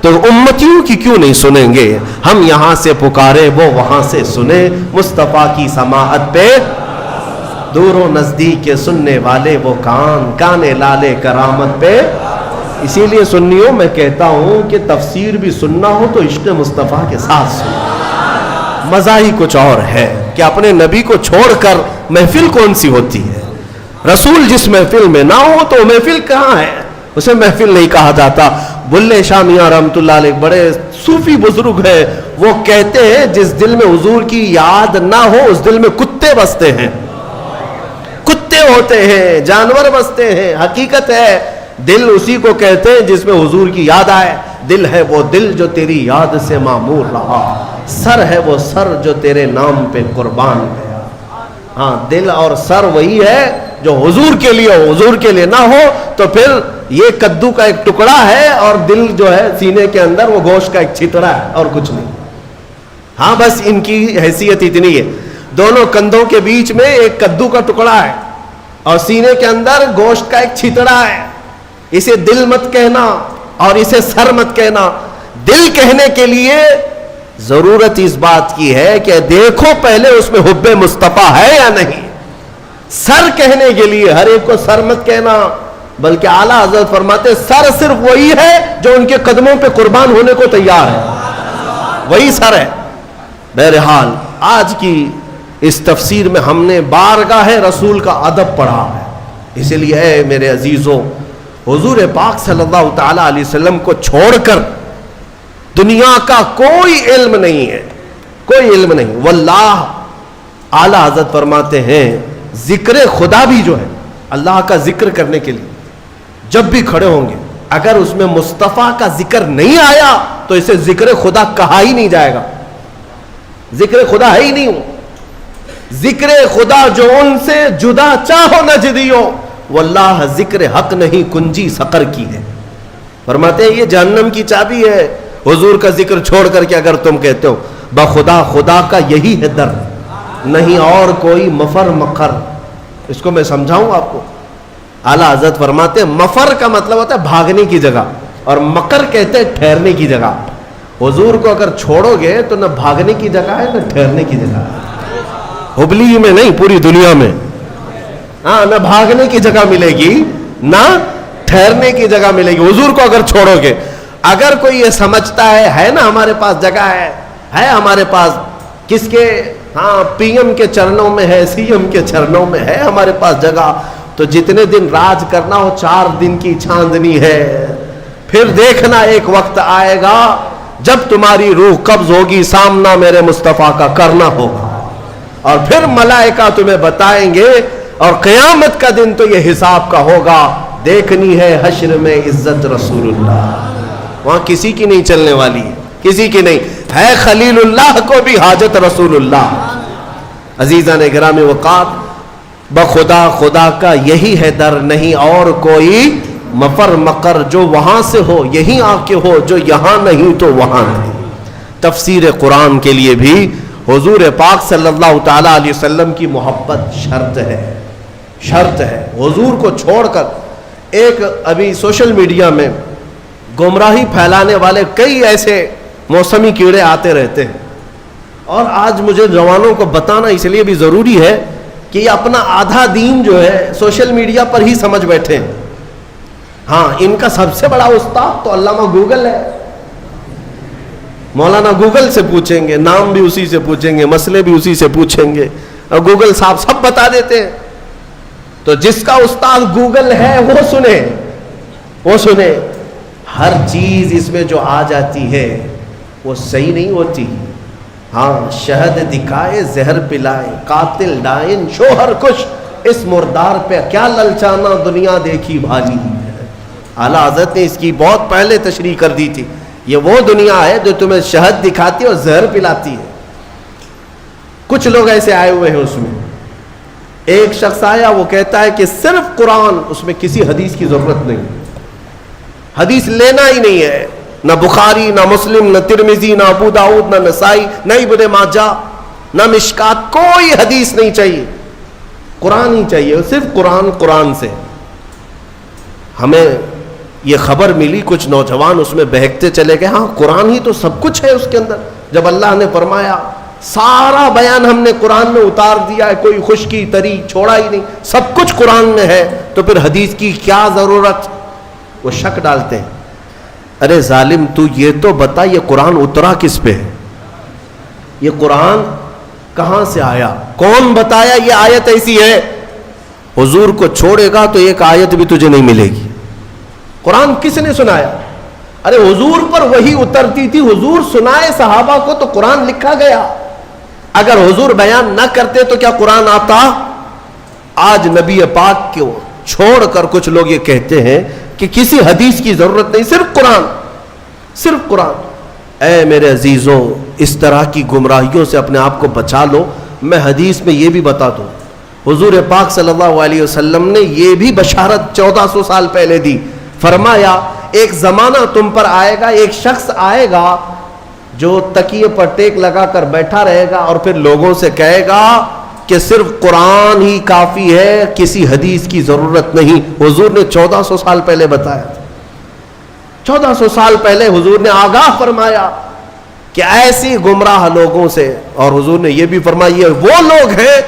تو امتیوں کی کیوں نہیں سنیں گے؟ ہم یہاں سے پکارے وہ وہاں سے سنے, مصطفیٰ کی سماعت پہ دور و نزدیک کے سننے والے وہ کان, کان لالے کرامت پہ. اسی لیے سنیوں میں کہتا ہوں کہ تفسیر بھی سننا ہو تو عشق مصطفیٰ کے ساتھ سنو. مزہ ہی کچھ اور ہے کہ اپنے نبی کو چھوڑ کر محفل کون سی ہوتی ہے. رسول جس محفل میں نہ ہو تو محفل کہاں ہے, اسے محفل نہیں کہا جاتا. بلے شاہ میاں رحمۃ اللہ علیہ بڑے صوفی بزرگ ہیں, وہ کہتے ہیں جس دل میں حضور کی یاد نہ ہو اس دل میں کتے بستے ہیں, کتے ہوتے ہیں, جانور بستے ہیں. حقیقت ہے دل اسی کو کہتے ہیں جس میں حضور کی یاد آئے. دل ہے وہ دل جو تیری یاد سے معمور رہا, سر ہے وہ سر جو تیرے نام پہ قربان گیا. ہاں دل اور سر وہی ہے جو حضور کے لیے ہو, حضور کے لیے نہ ہو تو پھر یہ کدو کا ایک ٹکڑا ہے اور دل جو ہے سینے کے اندر وہ گوشت کا ایک چھتڑا ہے اور کچھ نہیں. ہاں بس ان کی حیثیت اتنی ہے, دونوں کندھوں کے بیچ میں ایک کدو کا ٹکڑا ہے اور سینے کے اندر گوشت کا ایک چھتڑا ہے. اسے دل مت کہنا اور اسے سر مت کہنا. دل کہنے کے لیے ضرورت اس بات کی ہے کہ دیکھو پہلے اس میں حب مصطفیٰ ہے یا نہیں. سر کہنے کے لیے ہر ایک کو سر مت کہنا, بلکہ اعلیٰ حضرت فرماتے سر صرف وہی ہے جو ان کے قدموں پہ قربان ہونے کو تیار ہے, وہی سر ہے. بہرحال آج کی اس تفسیر میں ہم نے بارگاہ رسول کا ادب پڑھا ہے. اسی لیے اے میرے عزیزوں, حضور پاک صلی اللہ تعالی علیہ وسلم کو چھوڑ کر دنیا کا کوئی علم نہیں ہے, کوئی علم نہیں. واللہ اعلیٰ حضرت فرماتے ہیں ذکر خدا بھی جو ہے اللہ کا ذکر کرنے کے لیے جب بھی کھڑے ہوں گے, اگر اس میں مصطفیٰ کا ذکر نہیں آیا تو اسے ذکر خدا کہا ہی نہیں جائے گا. ذکر خدا ہے ہی نہیں ہو. ذکر خدا جو ان سے جدا چاہو نہ جدیو, واللہ ذکر حق نہیں کنجی سقر کی ہے. فرماتے ہیں یہ جہنم کی چابی ہے, حضور کا ذکر چھوڑ کر کے اگر تم کہتے ہو بخدا خدا کا یہی ہے در, نہیں اور کوئی مفر مقر. اس کو میں سمجھاؤں آپ کو. اعلیٰ حضرت فرماتے ہیں مفر کا مطلب ہوتا ہے بھاگنے کی جگہ, اور مکر کہتے ہیں ٹھہرنے کی جگہ. حضور کو اگر چھوڑو گے تو نہ بھاگنے کی جگہ ہے نہ ٹھہرنے کی جگہ ہے. ہبلی میں نہیں, پوری دنیا میں. ہاں, نہ بھاگنے کی جگہ ملے گی نہ ٹھہرنے کی جگہ ملے گی حضور کو اگر چھوڑو گے. اگر کوئی یہ سمجھتا ہے نا ہمارے پاس جگہ ہے ہمارے پاس, کس کے, ہاں پی ایم کے چرنوں میں ہے, سی ایم کے چرنوں میں ہے ہمارے پاس جگہ, تو جتنے دن راج کرنا ہو 4 دن کی چاندنی ہے. پھر دیکھنا ایک وقت آئے گا جب تمہاری روح قبض ہوگی, سامنا میرے مصطفیٰ کا کرنا ہوگا, اور پھر ملائکہ تمہیں بتائیں گے, اور قیامت کا دن تو یہ حساب کا ہوگا. دیکھنی ہے حشر میں عزت رسول اللہ, وہاں کسی کی نہیں چلنے والی ہے, کسی کی نہیں ہے. خلیل اللہ کو بھی حاجت رسول اللہ. عزیزان گرامی وقار, بخدا خدا کا یہی ہے در, نہیں اور کوئی مفر مقر. جو وہاں سے ہو یہیں آ کے ہو, جو یہاں نہیں تو وہاں نہیں. تفسیر قرآن کے لیے بھی حضور پاک صلی اللہ تعالی علیہ وسلم کی محبت شرط ہے, شرط ہے. حضور کو چھوڑ کر ایک ابھی سوشل میڈیا میں گمراہی پھیلانے والے کئی ایسے موسمی کیڑے آتے رہتے ہیں, اور آج مجھے جوانوں کو بتانا اس لیے بھی ضروری ہے کہ یہ اپنا آدھا دین جو ہے سوشل میڈیا پر ہی سمجھ بیٹھے ہیں. ہاں, ان کا سب سے بڑا استاد تو علامہ گوگل ہے. مولانا گوگل سے پوچھیں گے, نام بھی اسی سے پوچھیں گے, مسئلے بھی اسی سے پوچھیں گے, اور گوگل صاحب سب بتا دیتے ہیں. تو جس کا استاد گوگل ہے وہ سنے, وہ سنے. ہر چیز اس میں جو آ جاتی ہے وہ صحیح نہیں ہوتی. ہاں, شہد دکھائے زہر پلائے, قاتل ڈائن شوہر کش, اس مردار پہ کیا للچانا دنیا دیکھی بھالی. اعلیٰ حضرت نے اس کی بہت پہلے تشریح کر دی تھی. یہ وہ دنیا ہے جو تمہیں شہد دکھاتی ہے اور زہر پلاتی ہے. کچھ لوگ ایسے آئے ہوئے ہیں اس میں. ایک شخص آیا, وہ کہتا ہے کہ صرف قرآن, اس میں کسی حدیث کی ضرورت نہیں, حدیث لینا ہی نہیں ہے, نہ بخاری نہ مسلم نہ ترمذی نہ ابو داؤد نہ نسائی نہ ابن ماجہ نہ مشکات, کوئی حدیث نہیں چاہیے, قرآن ہی چاہیے, صرف قرآن. قرآن سے ہمیں یہ خبر ملی, کچھ نوجوان اس میں بہکتے چلے گئے. ہاں, قرآن ہی تو سب کچھ ہے اس کے اندر. جب اللہ نے فرمایا سارا بیان ہم نے قرآن میں اتار دیا ہے, کوئی خشکی تری چھوڑا ہی نہیں, سب کچھ قرآن میں ہے, تو پھر حدیث کی کیا ضرورت. وہ شک ڈالتے ہیں. ارے ظالم, تو یہ تو بتا یہ قرآن اترا کس پہ ہے, یہ قرآن کہاں سے آیا, کون بتایا یہ آیت ایسی ہے. حضور کو چھوڑے گا تو ایک آیت بھی تجھے نہیں ملے گی. قرآن کس نے سنایا؟ ارے حضور پر وہی اترتی تھی, حضور سنائے صحابہ کو, تو قرآن لکھا گیا. اگر حضور بیان نہ کرتے تو کیا قرآن آتا؟ آج نبی پاک کو چھوڑ کر کچھ لوگ یہ کہتے ہیں کہ کسی حدیث کی ضرورت نہیں, صرف قرآن, صرف قرآن. اے میرے عزیزوں, اس طرح کی گمراہیوں سے اپنے آپ کو بچا لو. میں حدیث میں یہ بھی بتا دوں, حضور پاک صلی اللہ علیہ وسلم نے یہ بھی بشارت 1400 سال پہلے دی. فرمایا ایک زمانہ تم پر آئے گا, ایک شخص آئے گا جو تکیے پر ٹیک لگا کر بیٹھا رہے گا, اور پھر لوگوں سے کہے گا کہ صرف قرآن ہی کافی ہے, کسی حدیث کی ضرورت نہیں. حضور نے 1400 سال پہلے بتایا تھا. 1400 سال پہلے حضور نے آگاہ فرمایا کہ ایسی گمراہ لوگوں سے, اور حضور نے یہ بھی فرمایا یہ وہ لوگ ہیں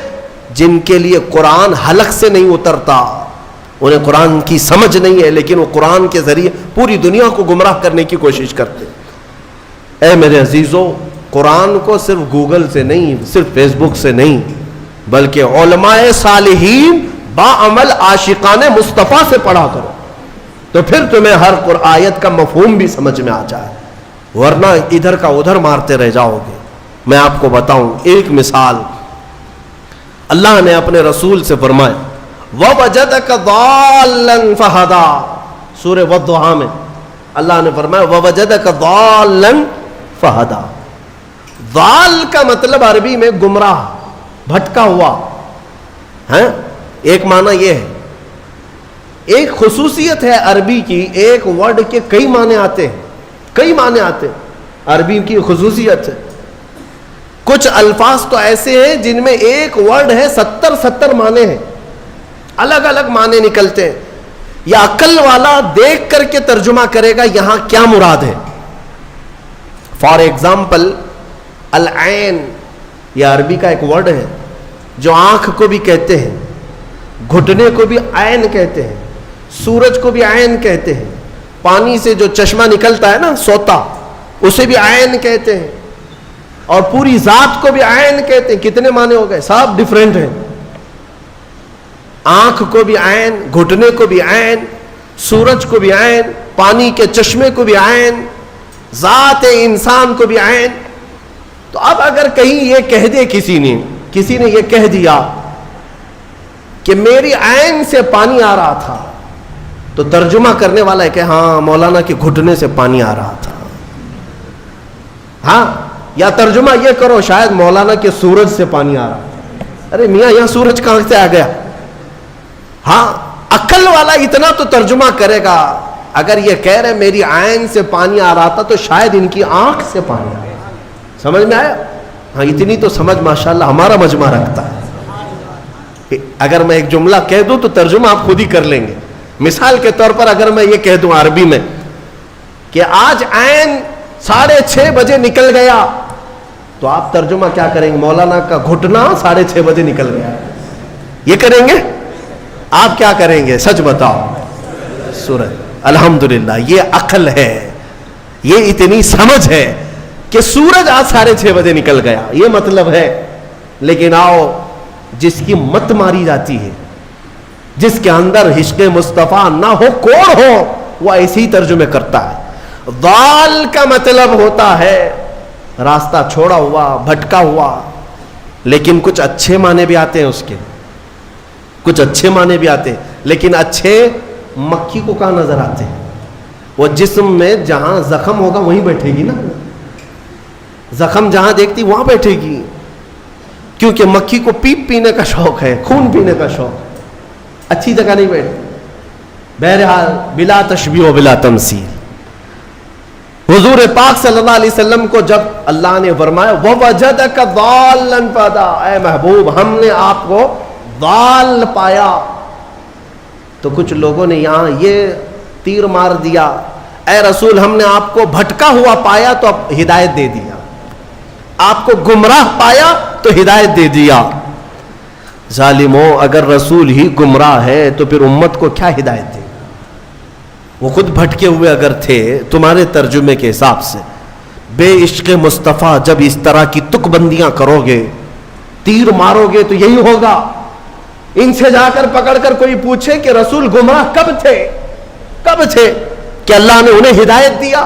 جن کے لیے قرآن حلق سے نہیں اترتا, انہیں قرآن کی سمجھ نہیں ہے, لیکن وہ قرآن کے ذریعے پوری دنیا کو گمراہ کرنے کی کوشش کرتے. اے میرے عزیزوں, قرآن کو صرف گوگل سے نہیں, صرف فیس بک سے نہیں, بلکہ علماء صالحین باعمل عاشقان مصطفیٰ سے پڑھا کرو, تو پھر تمہیں ہر آیت کا مفہوم بھی سمجھ میں آ جائے, ورنہ ادھر کا ادھر مارتے رہ جاؤ گے. میں آپ کو بتاؤں ایک مثال. اللہ نے اپنے رسول سے فرمایا وَوَجَدَكَ ضَالًّا فَهَدَى, سورہ والضحیٰ میں اللہ نے فرمایا وَوَجَدَكَ ضَالًّا فَهَدَى. ضال کا مطلب عربی میں گمراہ, بھٹکا ہوا ہے. ایک معنی یہ ہے, ایک خصوصیت ہے عربی کی, ایک ورڈ کے کئی معنی آتے ہیں, کئی معنی آتے ہیں, عربی کی خصوصیت ہے. کچھ الفاظ تو ایسے ہیں جن میں ایک ورڈ ہے 70 معنی ہیں, الگ الگ معنی نکلتے ہیں. یا عقل والا دیکھ کر کے ترجمہ کرے گا یہاں کیا مراد ہے. فار ایگزامپل العین، یہ عربی کا ایک ورڈ ہے جو آنکھ کو بھی کہتے ہیں، گھٹنے کو بھی عین کہتے ہیں، سورج کو بھی عین کہتے ہیں، پانی سے جو چشمہ نکلتا ہے نا سوتا، اسے بھی عین کہتے ہیں، اور پوری ذات کو بھی عین کہتے ہیں. کتنے معنی ہو گئے؟ سب ڈیفرنٹ ہیں. آنکھ کو بھی عین، گھٹنے کو بھی عین، سورج کو بھی عین، پانی کے چشمے کو بھی عین، ذات انسان کو بھی عین. تو اب اگر کہیں یہ کہہ دے کسی نے یہ کہہ دیا کہ میری عین سے پانی آ رہا تھا، تو ترجمہ کرنے والا ہے کہ ہاں مولانا کے گھٹنے سے پانی آ رہا تھا. ہاں، یا ترجمہ یہ کرو شاید مولانا کے سورج سے پانی آ رہا تھا. ارے میاں یہاں سورج کہاں سے آ گیا؟ ہاں، عقل والا اتنا تو ترجمہ کرے گا. اگر یہ کہہ رہے میری عین سے پانی آ رہا تھا تو شاید ان کی آنکھ سے پانی آ رہا. سمجھ میں آیا؟ ہاں، اتنی تو سمجھ ماشاءاللہ ہمارا مجمع رکھتا ہے. اگر میں ایک جملہ کہہ دوں تو ترجمہ آپ خود ہی کر لیں گے. مثال کے طور پر اگر میں یہ کہہ دوں عربی میں کہ آج عین 6:30 بجے نکل گیا، تو آپ ترجمہ کیا کریں گے؟ مولانا کا گھٹنا 6:30 بجے نکل گیا. یہ کریں گے؟ آپ کیا کریں گے؟ سچ بتاؤ. سورج. الحمدللہ، یہ عقل ہے، یہ اتنی سمجھ ہے کہ سورج آج 6:30 بجے نکل گیا، یہ مطلب ہے. لیکن آؤ، جس کی مت ماری جاتی ہے، جس کے اندر عشق مصطفیٰ نہ ہو، کوڑ ہو، وہ ایسی ترجمے کرتا ہے. ضال کا مطلب ہوتا ہے راستہ چھوڑا ہوا، بھٹکا ہوا. لیکن کچھ اچھے معنی بھی آتے ہیں اس کے، کچھ اچھے معنی بھی آتے ہیں. لیکن اچھے مکھی کو کہاں نظر آتے ہیں؟ وہ جسم میں جہاں زخم ہوگا وہیں بیٹھے گی نا. زخم جہاں دیکھتی وہاں بیٹھے گی، کیونکہ مکھی کو پیپ پینے کا شوق ہے، خون پینے کا شوق ہے. اچھی جگہ نہیں بیٹھتی. بہرحال بلا تشبیہ و بلا تمثیل، حضور پاک صلی اللہ علیہ وسلم کو جب اللہ نے فرمایا وَوَجَدَكَ ضَالًّا فَهَدَىٰ، اے محبوب ہم نے آپ کو ضال پایا. تو کچھ لوگوں نے یہاں یہ تیر مار دیا، اے رسول ہم نے آپ کو بھٹکا ہوا پایا تو اب ہدایت دے دیا، آپ کو گمراہ پایا تو ہدایت دے دیا. ظالموں، اگر رسول ہی گمراہ ہے تو پھر امت کو کیا ہدایت دے؟ وہ خود بھٹکے ہوئے اگر تھے تمہارے ترجمے کے حساب سے. بے عشق مصطفیٰ جب اس طرح کی تک بندیاں کرو گے، تیر مارو گے تو یہی ہوگا. ان سے جا کر پکڑ کر کوئی پوچھے کہ رسول گمراہ کب تھے کہ اللہ نے انہیں ہدایت دیا.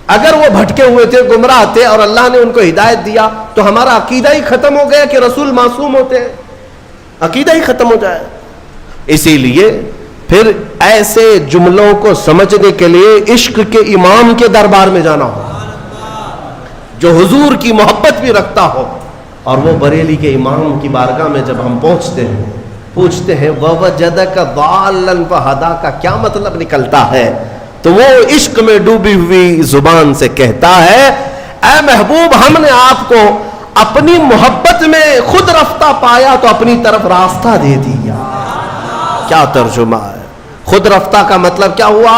اگر وہ بھٹکے ہوئے تھے، گمراہ تھے، اور اللہ نے ان کو ہدایت دیا، تو ہمارا عقیدہ ہی ختم ہو گیا کہ رسول معصوم ہوتے ہیں. عقیدہ ہی ختم ہو جائے. اسی لیے پھر ایسے جملوں کو سمجھنے کے لیے عشق کے امام کے دربار میں جانا ہو، جو حضور کی محبت بھی رکھتا ہو. اور وہ بریلی کے امام کی بارگاہ میں جب ہم پہنچتے ہیں، پوچھتے ہیں وَوَجَدَكَ ضَالًّا فَهَدَىٰ کا کیا مطلب نکلتا ہے، تو وہ عشق میں ڈوبی ہوئی زبان سے کہتا ہے اے محبوب ہم نے آپ کو اپنی محبت میں خود رفتہ پایا تو اپنی طرف راستہ دے دیا. کیا ترجمہ ہے؟ خود رفتہ کا مطلب کیا ہوا؟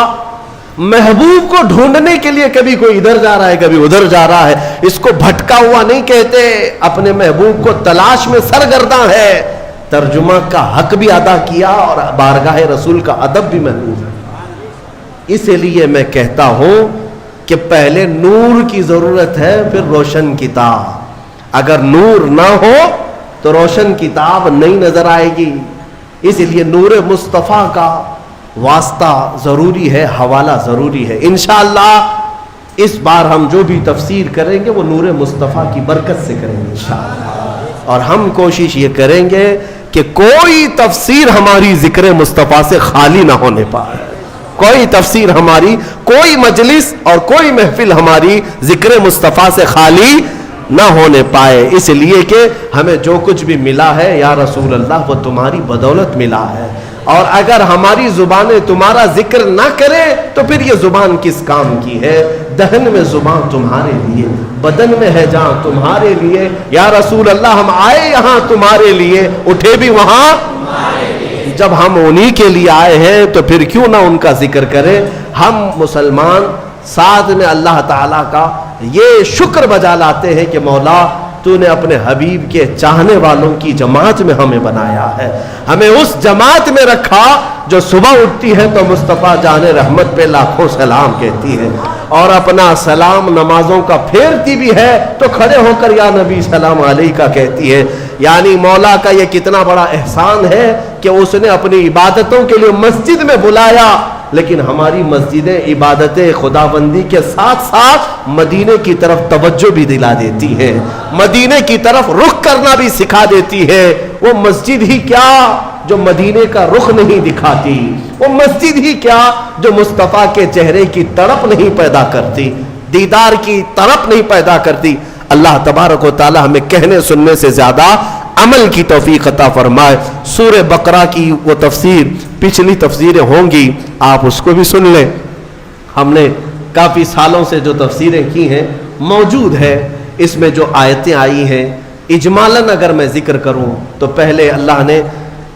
محبوب کو ڈھونڈنے کے لیے کبھی کوئی ادھر جا رہا ہے، کبھی ادھر جا رہا ہے. اس کو بھٹکا ہوا نہیں کہتے، اپنے محبوب کو تلاش میں سرگرداں ہے. ترجمہ کا حق بھی ادا کیا اور بارگاہ رسول کا ادب بھی محفوظ ہے. اس لیے میں کہتا ہوں کہ پہلے نور کی ضرورت ہے، پھر روشن کتاب. اگر نور نہ ہو تو روشن کتاب نہیں نظر آئے گی. اس لیے نور مصطفیٰ کا واسطہ ضروری ہے، حوالہ ضروری ہے. انشاءاللہ اس بار ہم جو بھی تفسیر کریں گے وہ نور مصطفیٰ کی برکت سے کریں گے انشاءاللہ. اور ہم کوشش یہ کریں گے کہ کوئی تفسیر ہماری ذکر مصطفیٰ سے خالی نہ ہونے پائے. کوئی تفسیر ہماری، کوئی مجلس اور کوئی محفل ہماری ذکر مصطفیٰ سے خالی نہ ہونے پائے. اس لیے کہ ہمیں جو کچھ بھی ملا ہے یا رسول اللہ وہ تمہاری بدولت ملا ہے. اور اگر ہماری زبانیں تمہارا ذکر نہ کرے تو پھر یہ زبان کس کام کی ہے؟ دہن میں زبان تمہارے لیے، بدن میں ہے جان تمہارے لیے. یا رسول اللہ ہم آئے یہاں تمہارے لیے، اٹھے بھی وہاں جب ہم انہی کے لیے آئے ہیں تو پھر کیوں نہ ان کا ذکر کریں. ہم مسلمان ساتھ میں اللہ تعالیٰ کا یہ شکر بجا لاتے ہیں کہ مولا تو نے اپنے حبیب کے چاہنے والوں کی جماعت میں ہمیں بنایا ہے, ہمیں اس جماعت میں رکھا جو صبح اٹھتی ہے تو مصطفیٰ جان رحمت پہ لاکھوں سلام کہتی ہے, اور اپنا سلام نمازوں کا پھیرتی بھی ہے تو کھڑے ہو کر یا نبی سلام علیکہ کہتی ہے. یعنی مولا کا یہ کتنا بڑا احسان ہے کہ اس نے اپنی عبادتوں کے لیے مسجد میں بلایا, لیکن ہماری مسجدیں عبادت خدا بندی کے ساتھ ساتھ مدینے کی طرف توجہ بھی دلا دیتی ہیں, مدینے کی طرف رخ کرنا بھی سکھا دیتی ہے. وہ مسجد ہی کیا جو مدینے کا رخ نہیں دکھاتی, وہ مسجد ہی کیا جو مصطفیٰ کے چہرے کی تڑپ نہیں پیدا کرتی, دیدار کی تڑپ نہیں پیدا کرتی. اللہ تبارک و تعالی ہمیں کہنے سننے سے زیادہ عمل کی توفیق عطا فرمائے. سورہ بقرہ کی وہ تفسیر, پچھلی تفسیریں ہوں گی, آپ اس کو بھی سن لیں. ہم نے کافی سالوں سے جو تفسیریں کی ہیں موجود ہے, اس میں جو آیتیں آئی ہیں اجمالاً اگر میں ذکر کروں تو پہلے اللہ نے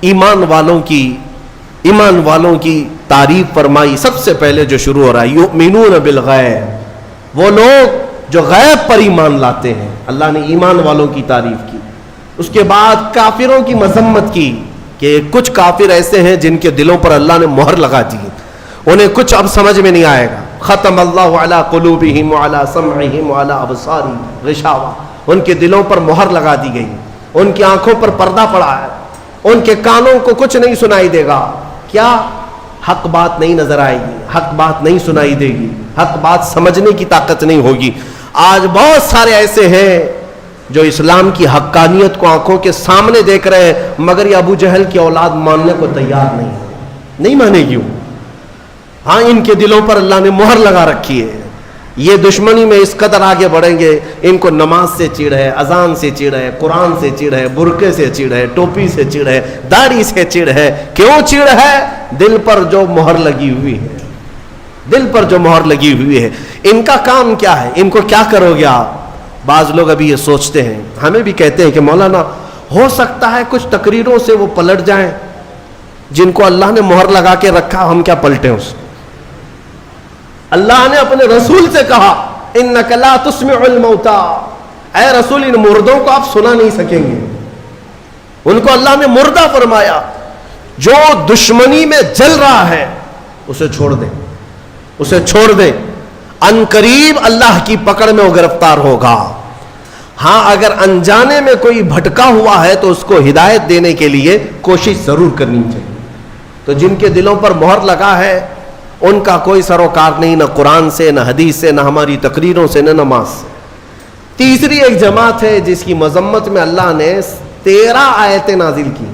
ایمان والوں کی تعریف فرمائی. سب سے پہلے جو شروع ہو رہا ہے یؤمنون بالغیب, وہ لوگ جو غیب پر ایمان لاتے ہیں, اللہ نے ایمان والوں کی تعریف کی. اس کے بعد کافروں کی مذمت کی کہ کچھ کافر ایسے ہیں جن کے دلوں پر اللہ نے مہر لگا دی, انہیں کچھ اب سمجھ میں نہیں آئے گا. ختم اللہ علی قلوبہم وعلی سمعہم وعلی ابصارہم غشاوہ, ان کے دلوں پر مہر لگا دی گئی, ان کی آنکھوں پر پردہ پڑا ہے, ان کے کانوں کو کچھ نہیں سنائی دے گا. کیا حق بات نہیں نظر آئے گی, حق بات نہیں سنائی دے گی, حق بات سمجھنے کی طاقت نہیں ہوگی. آج بہت سارے ایسے ہیں جو اسلام کی حقانیت کو آنکھوں کے سامنے دیکھ رہے ہیں, مگر یہ ابو جہل کی اولاد ماننے کو تیار نہیں مانے گی. ہاں, ان کے دلوں پر اللہ نے مہر لگا رکھی ہے. یہ دشمنی میں اس قدر آگے بڑھیں گے, ان کو نماز سے چڑ ہے, اذان سے چڑ ہے, قرآن سے چڑ ہے, برقعے سے چڑ ہے, ٹوپی سے چڑ ہے, داڑھی سے چڑ ہے. کیوں چڑ ہے؟ دل پر جو مہر لگی ہوئی ہے, دل پر جو مہر لگی ہوئی ہے. ان کا کام کیا ہے, ان کو کیا کرو گے آپ؟ بعض لوگ ابھی یہ سوچتے ہیں, ہمیں بھی کہتے ہیں کہ مولانا ہو سکتا ہے کچھ تقریروں سے وہ پلٹ جائیں, جن کو اللہ نے مہر لگا کے رکھا ہم کیا پلٹیں اس کو. اللہ نے اپنے رسول سے کہا انک لا تسمع الموتى, اے رسول ان مردوں کو آپ سنا نہیں سکیں گے. ان کو اللہ نے مردہ فرمایا. جو دشمنی میں جل رہا ہے اسے چھوڑ دیں, اسے چھوڑ دیں, ان قریب اللہ کی پکڑ میں وہ گرفتار ہوگا. ہاں, اگر انجانے میں کوئی بھٹکا ہوا ہے تو اس کو ہدایت دینے کے لیے کوشش ضرور کرنی چاہیے. تو جن کے دلوں پر مہر لگا ہے ان کا کوئی سروکار نہیں, نہ قرآن سے, نہ حدیث سے, نہ ہماری تقریروں سے, نہ نماز سے. تیسری ایک جماعت ہے جس کی مذمت میں اللہ نے 13 آیتیں نازل کی.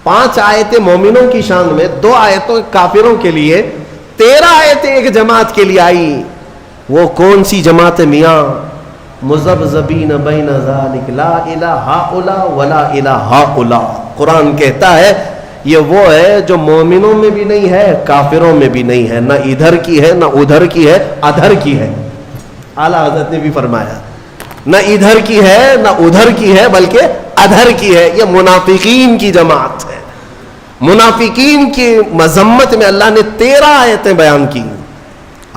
5 آیتیں مومنوں کی شان میں, 2 آیتوں کافروں کے لیے, 13 آیتیں ایک جماعت کے لیے آئی. وہ کون سی جماعت میاں؟ مذبذبین بین ذالک لا الہ ہؤلاء ولا الہ ہؤلاء. قرآن کہتا ہے یہ وہ ہے جو مومنوں میں بھی نہیں ہے, کافروں میں بھی نہیں ہے, نہ ادھر کی ہے, نہ ادھر کی ہے, ادھر کی ہے. اعلیٰ حضرت نے بھی فرمایا نہ ادھر کی ہے نہ ادھر کی ہے بلکہ ادھر کی ہے. یہ منافقین کی جماعت ہے. منافقین کی مذمت میں اللہ نے 13 آیتیں بیان کی,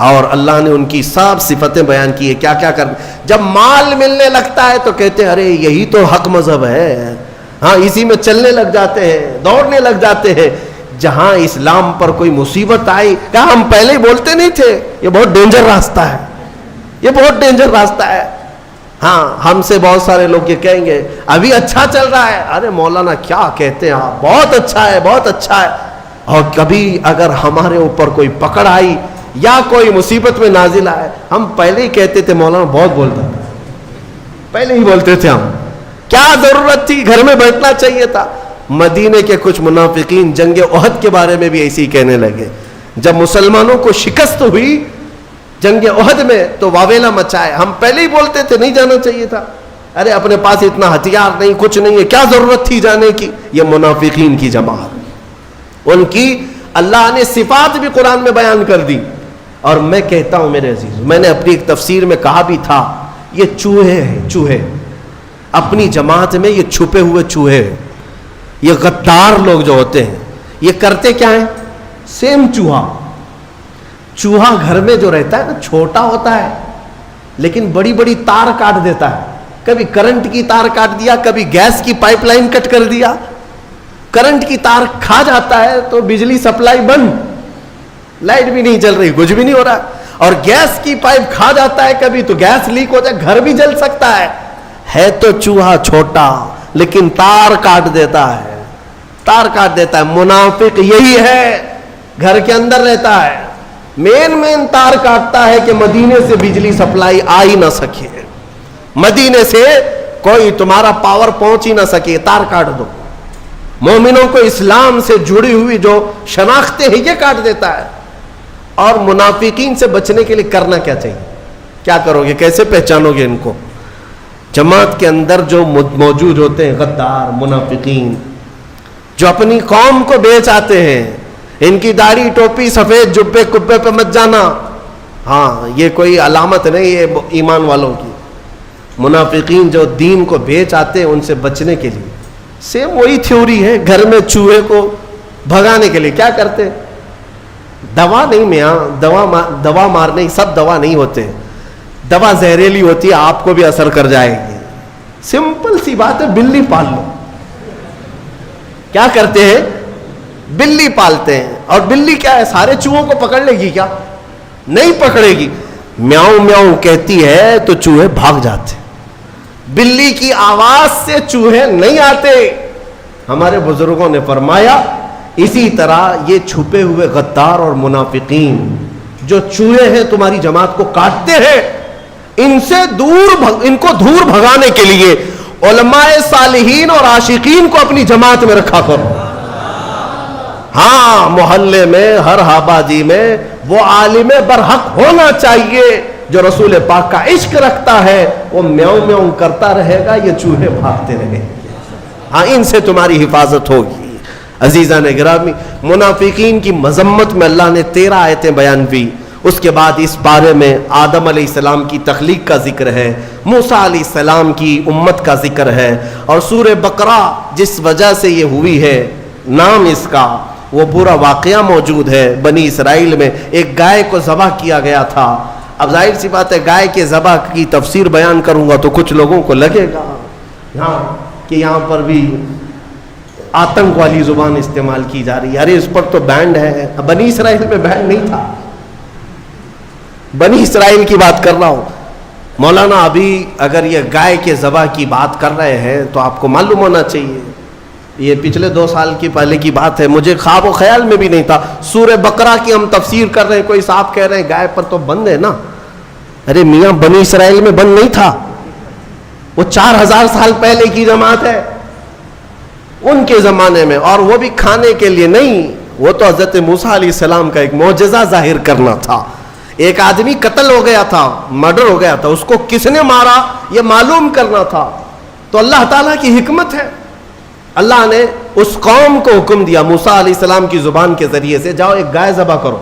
اور اللہ نے ان کی سب صفتیں بیان کی ہے. کیا کیا کر, جب مال ملنے لگتا ہے تو کہتے ہیں ارے یہی تو حق مذہب ہے, ہاں اسی میں چلنے لگ جاتے ہیں, دوڑنے لگ جاتے ہیں. جہاں اسلام پر کوئی مصیبت آئی کہا ہم پہلے ہی بولتے نہیں تھے یہ بہت ڈینجر راستہ ہے, یہ بہت ڈینجر راستہ ہے. ہاں, ہم سے بہت سارے لوگ یہ کہیں گے ابھی اچھا چل رہا ہے, ارے مولانا کیا کہتے ہیں آپ, بہت اچھا ہے, بہت اچھا ہے. اور کبھی اگر ہمارے اوپر کوئی پکڑ آئی یا کوئی مصیبت میں نازل آئے, ہم پہلے ہی کہتے تھے مولانا بہت بولتا تھا, پہلے ہی بولتے تھے ہم, کیا ضرورت تھی, گھر میں بیٹھنا چاہیے تھا. مدینے کے کچھ منافقین جنگ احد کے بارے میں بھی ایسے ہی کہنے لگے. جب مسلمانوں کو شکست ہوئی جنگ احد میں تو واویلا مچائے, ہم پہلے ہی بولتے تھے نہیں جانا چاہیے تھا, ارے اپنے پاس اتنا ہتھیار نہیں, کچھ نہیں ہے, کیا ضرورت تھی جانے کی. یہ منافقین کی جماعت, ان کی اللہ نے صفات بھی قرآن میں بیان کر دی. اور میں کہتا ہوں میرے عزیز, میں نے اپنی ایک تفسیر میں کہا بھی تھا, یہ چوہے ہیں, چوہے اپنی جماعت میں, یہ چھپے ہوئے چوہے, یہ غدار لوگ جو ہوتے ہیں, یہ کرتے کیا ہیں؟ سیم چوہا گھر میں جو رہتا ہے نا چھوٹا ہوتا ہے لیکن بڑی بڑی تار کاٹ دیتا ہے. کبھی کرنٹ کی تار کاٹ دیا, کبھی گیس کی پائپ لائن کٹ کر دیا. کرنٹ کی تار کھا جاتا ہے تو بجلی سپلائی بند, لائٹ بھی نہیں چل رہی, کچھ بھی نہیں ہو رہا. اور گیس کی پائپ کھا جاتا ہے کبھی تو گیس لیک ہو جائے, گھر بھی جل سکتا ہے تو چوہا چھوٹا لیکن تار کاٹ دیتا ہے, تار کاٹ دیتا ہے. منافق یہی ہے, گھر کے اندر رہتا ہے, مین تار کاٹتا ہے کہ مدینے سے بجلی سپلائی آ ہی نہ سکے, مدینے سے کوئی تمہارا پاور پہنچ ہی نہ سکے, تار کاٹ دو. مومنوں کو اسلام سے جڑی ہوئی جو شناختیں ہیں یہ کاٹ دیتا ہے. اور منافقین سے بچنے کے لیے کرنا کیا چاہیے؟ کیا کرو گے, کیسے پہچانو گے ان کو؟ جماعت کے اندر جو موجود ہوتے ہیں غدار منافقین, جو اپنی قوم کو بیچ آتے ہیں, ان کی داڑھی ٹوپی سفید جبے کبے پہ مت جانا, ہاں یہ کوئی علامت نہیں یہ ایمان والوں کی. منافقین جو دین کو بیچ آتے ہیں ان سے بچنے کے لیے سیم وہی تھیوری ہے. گھر میں چوہے کو بھگانے کے لیے کیا کرتے؟ دوا نہیں میاں, دوا مارنے سب دوا نہیں ہوتے, دوا زہریلی ہوتی ہے, آپ کو بھی اثر کر جائے گی. سمپل سی بات ہے, بلی پال لو. کیا کرتے ہیں؟ بلی پالتے ہیں. اور بلی کیا ہے, سارے چوہوں کو پکڑ لے گی کیا؟ نہیں پکڑے گی. میاؤں میاؤں کہتی ہے تو چوہے بھاگ جاتے. بلی کی آواز سے چوہے نہیں آتے. ہمارے بزرگوں نے فرمایا اسی طرح یہ چھپے ہوئے غدار اور منافقین جو چوہے ہیں تمہاری جماعت کو کاٹتے ہیں, ان سے ان کو دور بھگانے کے لیے علماء صالحین اور عاشقین کو اپنی جماعت میں رکھا کرو. ہاں محلے میں ہر آبادی میں وہ عالم برحق ہونا چاہیے جو رسول پاک کا عشق رکھتا ہے. وہ میاؤں میاؤں کرتا رہے گا, یہ چوہے بھاگتے رہے. ہاں ان سے تمہاری حفاظت ہوگی. عزیزان گرامی, منافقین کی مذمت میں اللہ نے 13 آیتیں بیان کی. اس کے بعد اس بارے میں آدم علیہ السلام کی تخلیق کا ذکر ہے, موسیٰ علیہ السلام کی امت کا ذکر ہے, اور سورہ بقرہ جس وجہ سے یہ ہوئی ہے نام اس کا, وہ پورا واقعہ موجود ہے. بنی اسرائیل میں ایک گائے کو ذبح کیا گیا تھا. اب ظاہر سی بات ہے گائے کے ذبح کی تفسیر بیان کروں گا تو کچھ لوگوں کو لگے گا کہ یہاں پر بھی آتنک والی زبان استعمال کی جا رہی ہے. ارے اس پر تو بینڈ ہے. بنی اسرائیل میں بینڈ نہیں تھا, بنی اسرائیل کی بات کر رہا ہوں. مولانا ابھی اگر یہ گائے کے ذبح کی بات کر رہے ہیں تو آپ کو معلوم ہونا چاہیے یہ پچھلے 2 سال کی پہلے کی بات ہے, مجھے خواب و خیال میں بھی نہیں تھا. سورہ بقرہ کی ہم تفسیر کر رہے ہیں, کوئی صاحب کہہ رہے ہیں گائے پر تو بند ہے نا. ارے میاں بنی اسرائیل میں بند نہیں تھا, وہ 4000 سال پہلے کی جماعت ہے, ان کے زمانے میں. اور وہ بھی کھانے کے لیے نہیں, وہ تو حضرت موسیٰ علیہ السلام کا ایک معجزہ ظاہر کرنا تھا. ایک آدمی قتل ہو گیا تھا, مرڈر ہو گیا تھا, اس کو کس نے مارا یہ معلوم کرنا تھا. تو اللہ تعالیٰ کی حکمت ہے, اللہ نے اس قوم کو حکم دیا موسیٰ علیہ السلام کی زبان کے ذریعے سے, جاؤ ایک گائے ذبح کرو.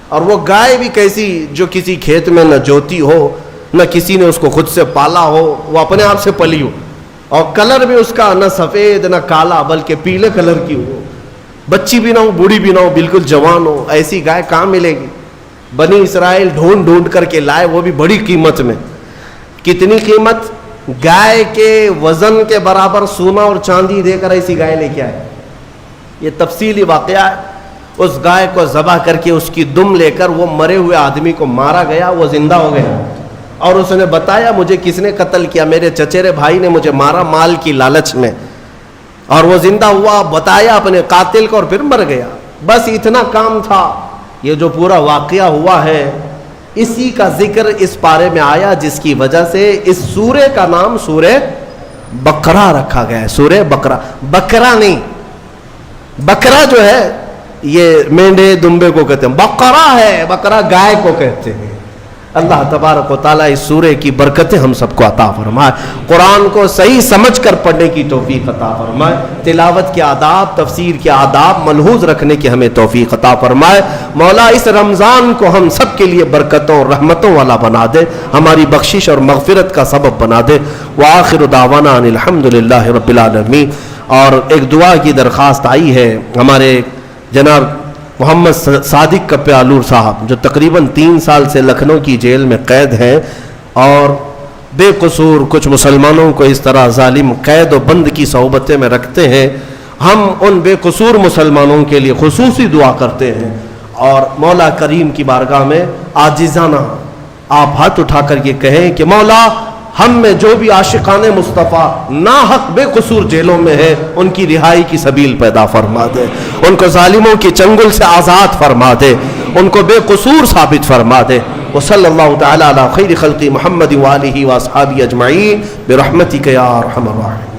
اور وہ گائے بھی کیسی, جو کسی کھیت میں نہ جوتی ہو, نہ کسی نے اس کو خود سے پالا ہو, وہ اپنے آپ سے پلی ہو, اور کلر بھی اس کا نہ سفید نہ کالا بلکہ پیلے کلر کی ہو, بچی بھی نہ ہو بوڑھی بھی نہ ہو, بالکل جوان ہو. ایسی گائے کہاں ملے گی؟ بنی اسرائیل ڈھونڈ کر کے لائے, وہ بھی بڑی قیمت میں. کتنی قیمت؟ گائے کے وزن کے برابر سونا اور چاندی دے کر ایسی گائے لے کے آئے. یہ تفصیلی واقعہ ہے. اس گائے کو ذبح کر کے اس کی دم لے کر وہ مرے ہوئے آدمی کو مارا گیا, وہ زندہ ہو گیا, اور اس نے بتایا مجھے کس نے قتل کیا, میرے چچیرے بھائی نے مجھے مارا مال کی لالچ میں. اور وہ زندہ ہوا, بتایا اپنے قاتل کو, اور پھر مر گیا. بس اتنا کام تھا. یہ جو پورا واقعہ ہوا ہے اسی کا ذکر اس پارے میں آیا, جس کی وجہ سے اس سورے کا نام سورہ بقرہ رکھا گیا ہے. سورہ بقرہ, بکرا نہیں, بکرا جو ہے یہ مینڈے دمبے کو کہتے ہیں, بقرہ ہے, بکرا گائے کو کہتے ہیں. اللہ تبارک و تعالیٰ اس سورے کی برکتیں ہم سب کو عطا فرمائے. قرآن کو صحیح سمجھ کر پڑھنے کی توفیق عطا فرمائے. تلاوت کے آداب, تفسیر کے آداب ملحوظ رکھنے کی ہمیں توفیق عطا فرمائے. مولا اس رمضان کو ہم سب کے لیے برکتوں اور رحمتوں والا بنا دے, ہماری بخشش اور مغفرت کا سبب بنا دے. وآخر دعوانا ان الحمدللہ رب العالمین. اور ایک دعا کی درخواست آئی ہے, ہمارے جناب محمد صادق کپیالور صاحب جو تقریباً 3 سال سے لکھنؤ کی جیل میں قید ہیں اور بے قصور کچھ مسلمانوں کو اس طرح ظالم قید و بند کی صحبتیں میں رکھتے ہیں، ہم ان بے قصور مسلمانوں کے لیے خصوصی دعا کرتے ہیں اور مولا کریم کی بارگاہ میں عاجزانہ آپ ہاتھ اٹھا کر یہ کہیں کہ مولا ہم میں جو بھی عاشقان مصطفیٰ ناحق بے قصور جیلوں میں ہیں ان کی رہائی کی سبیل پیدا فرما دے، ان کو ظالموں کی چنگل سے آزاد فرما دے، ان کو بے قصور ثابت فرما دے۔ وصلی اللہ تعالی علی خیر خلق محمد وآلہ واصحابہ اجمعین برحمتک یا ارحم الراحمین۔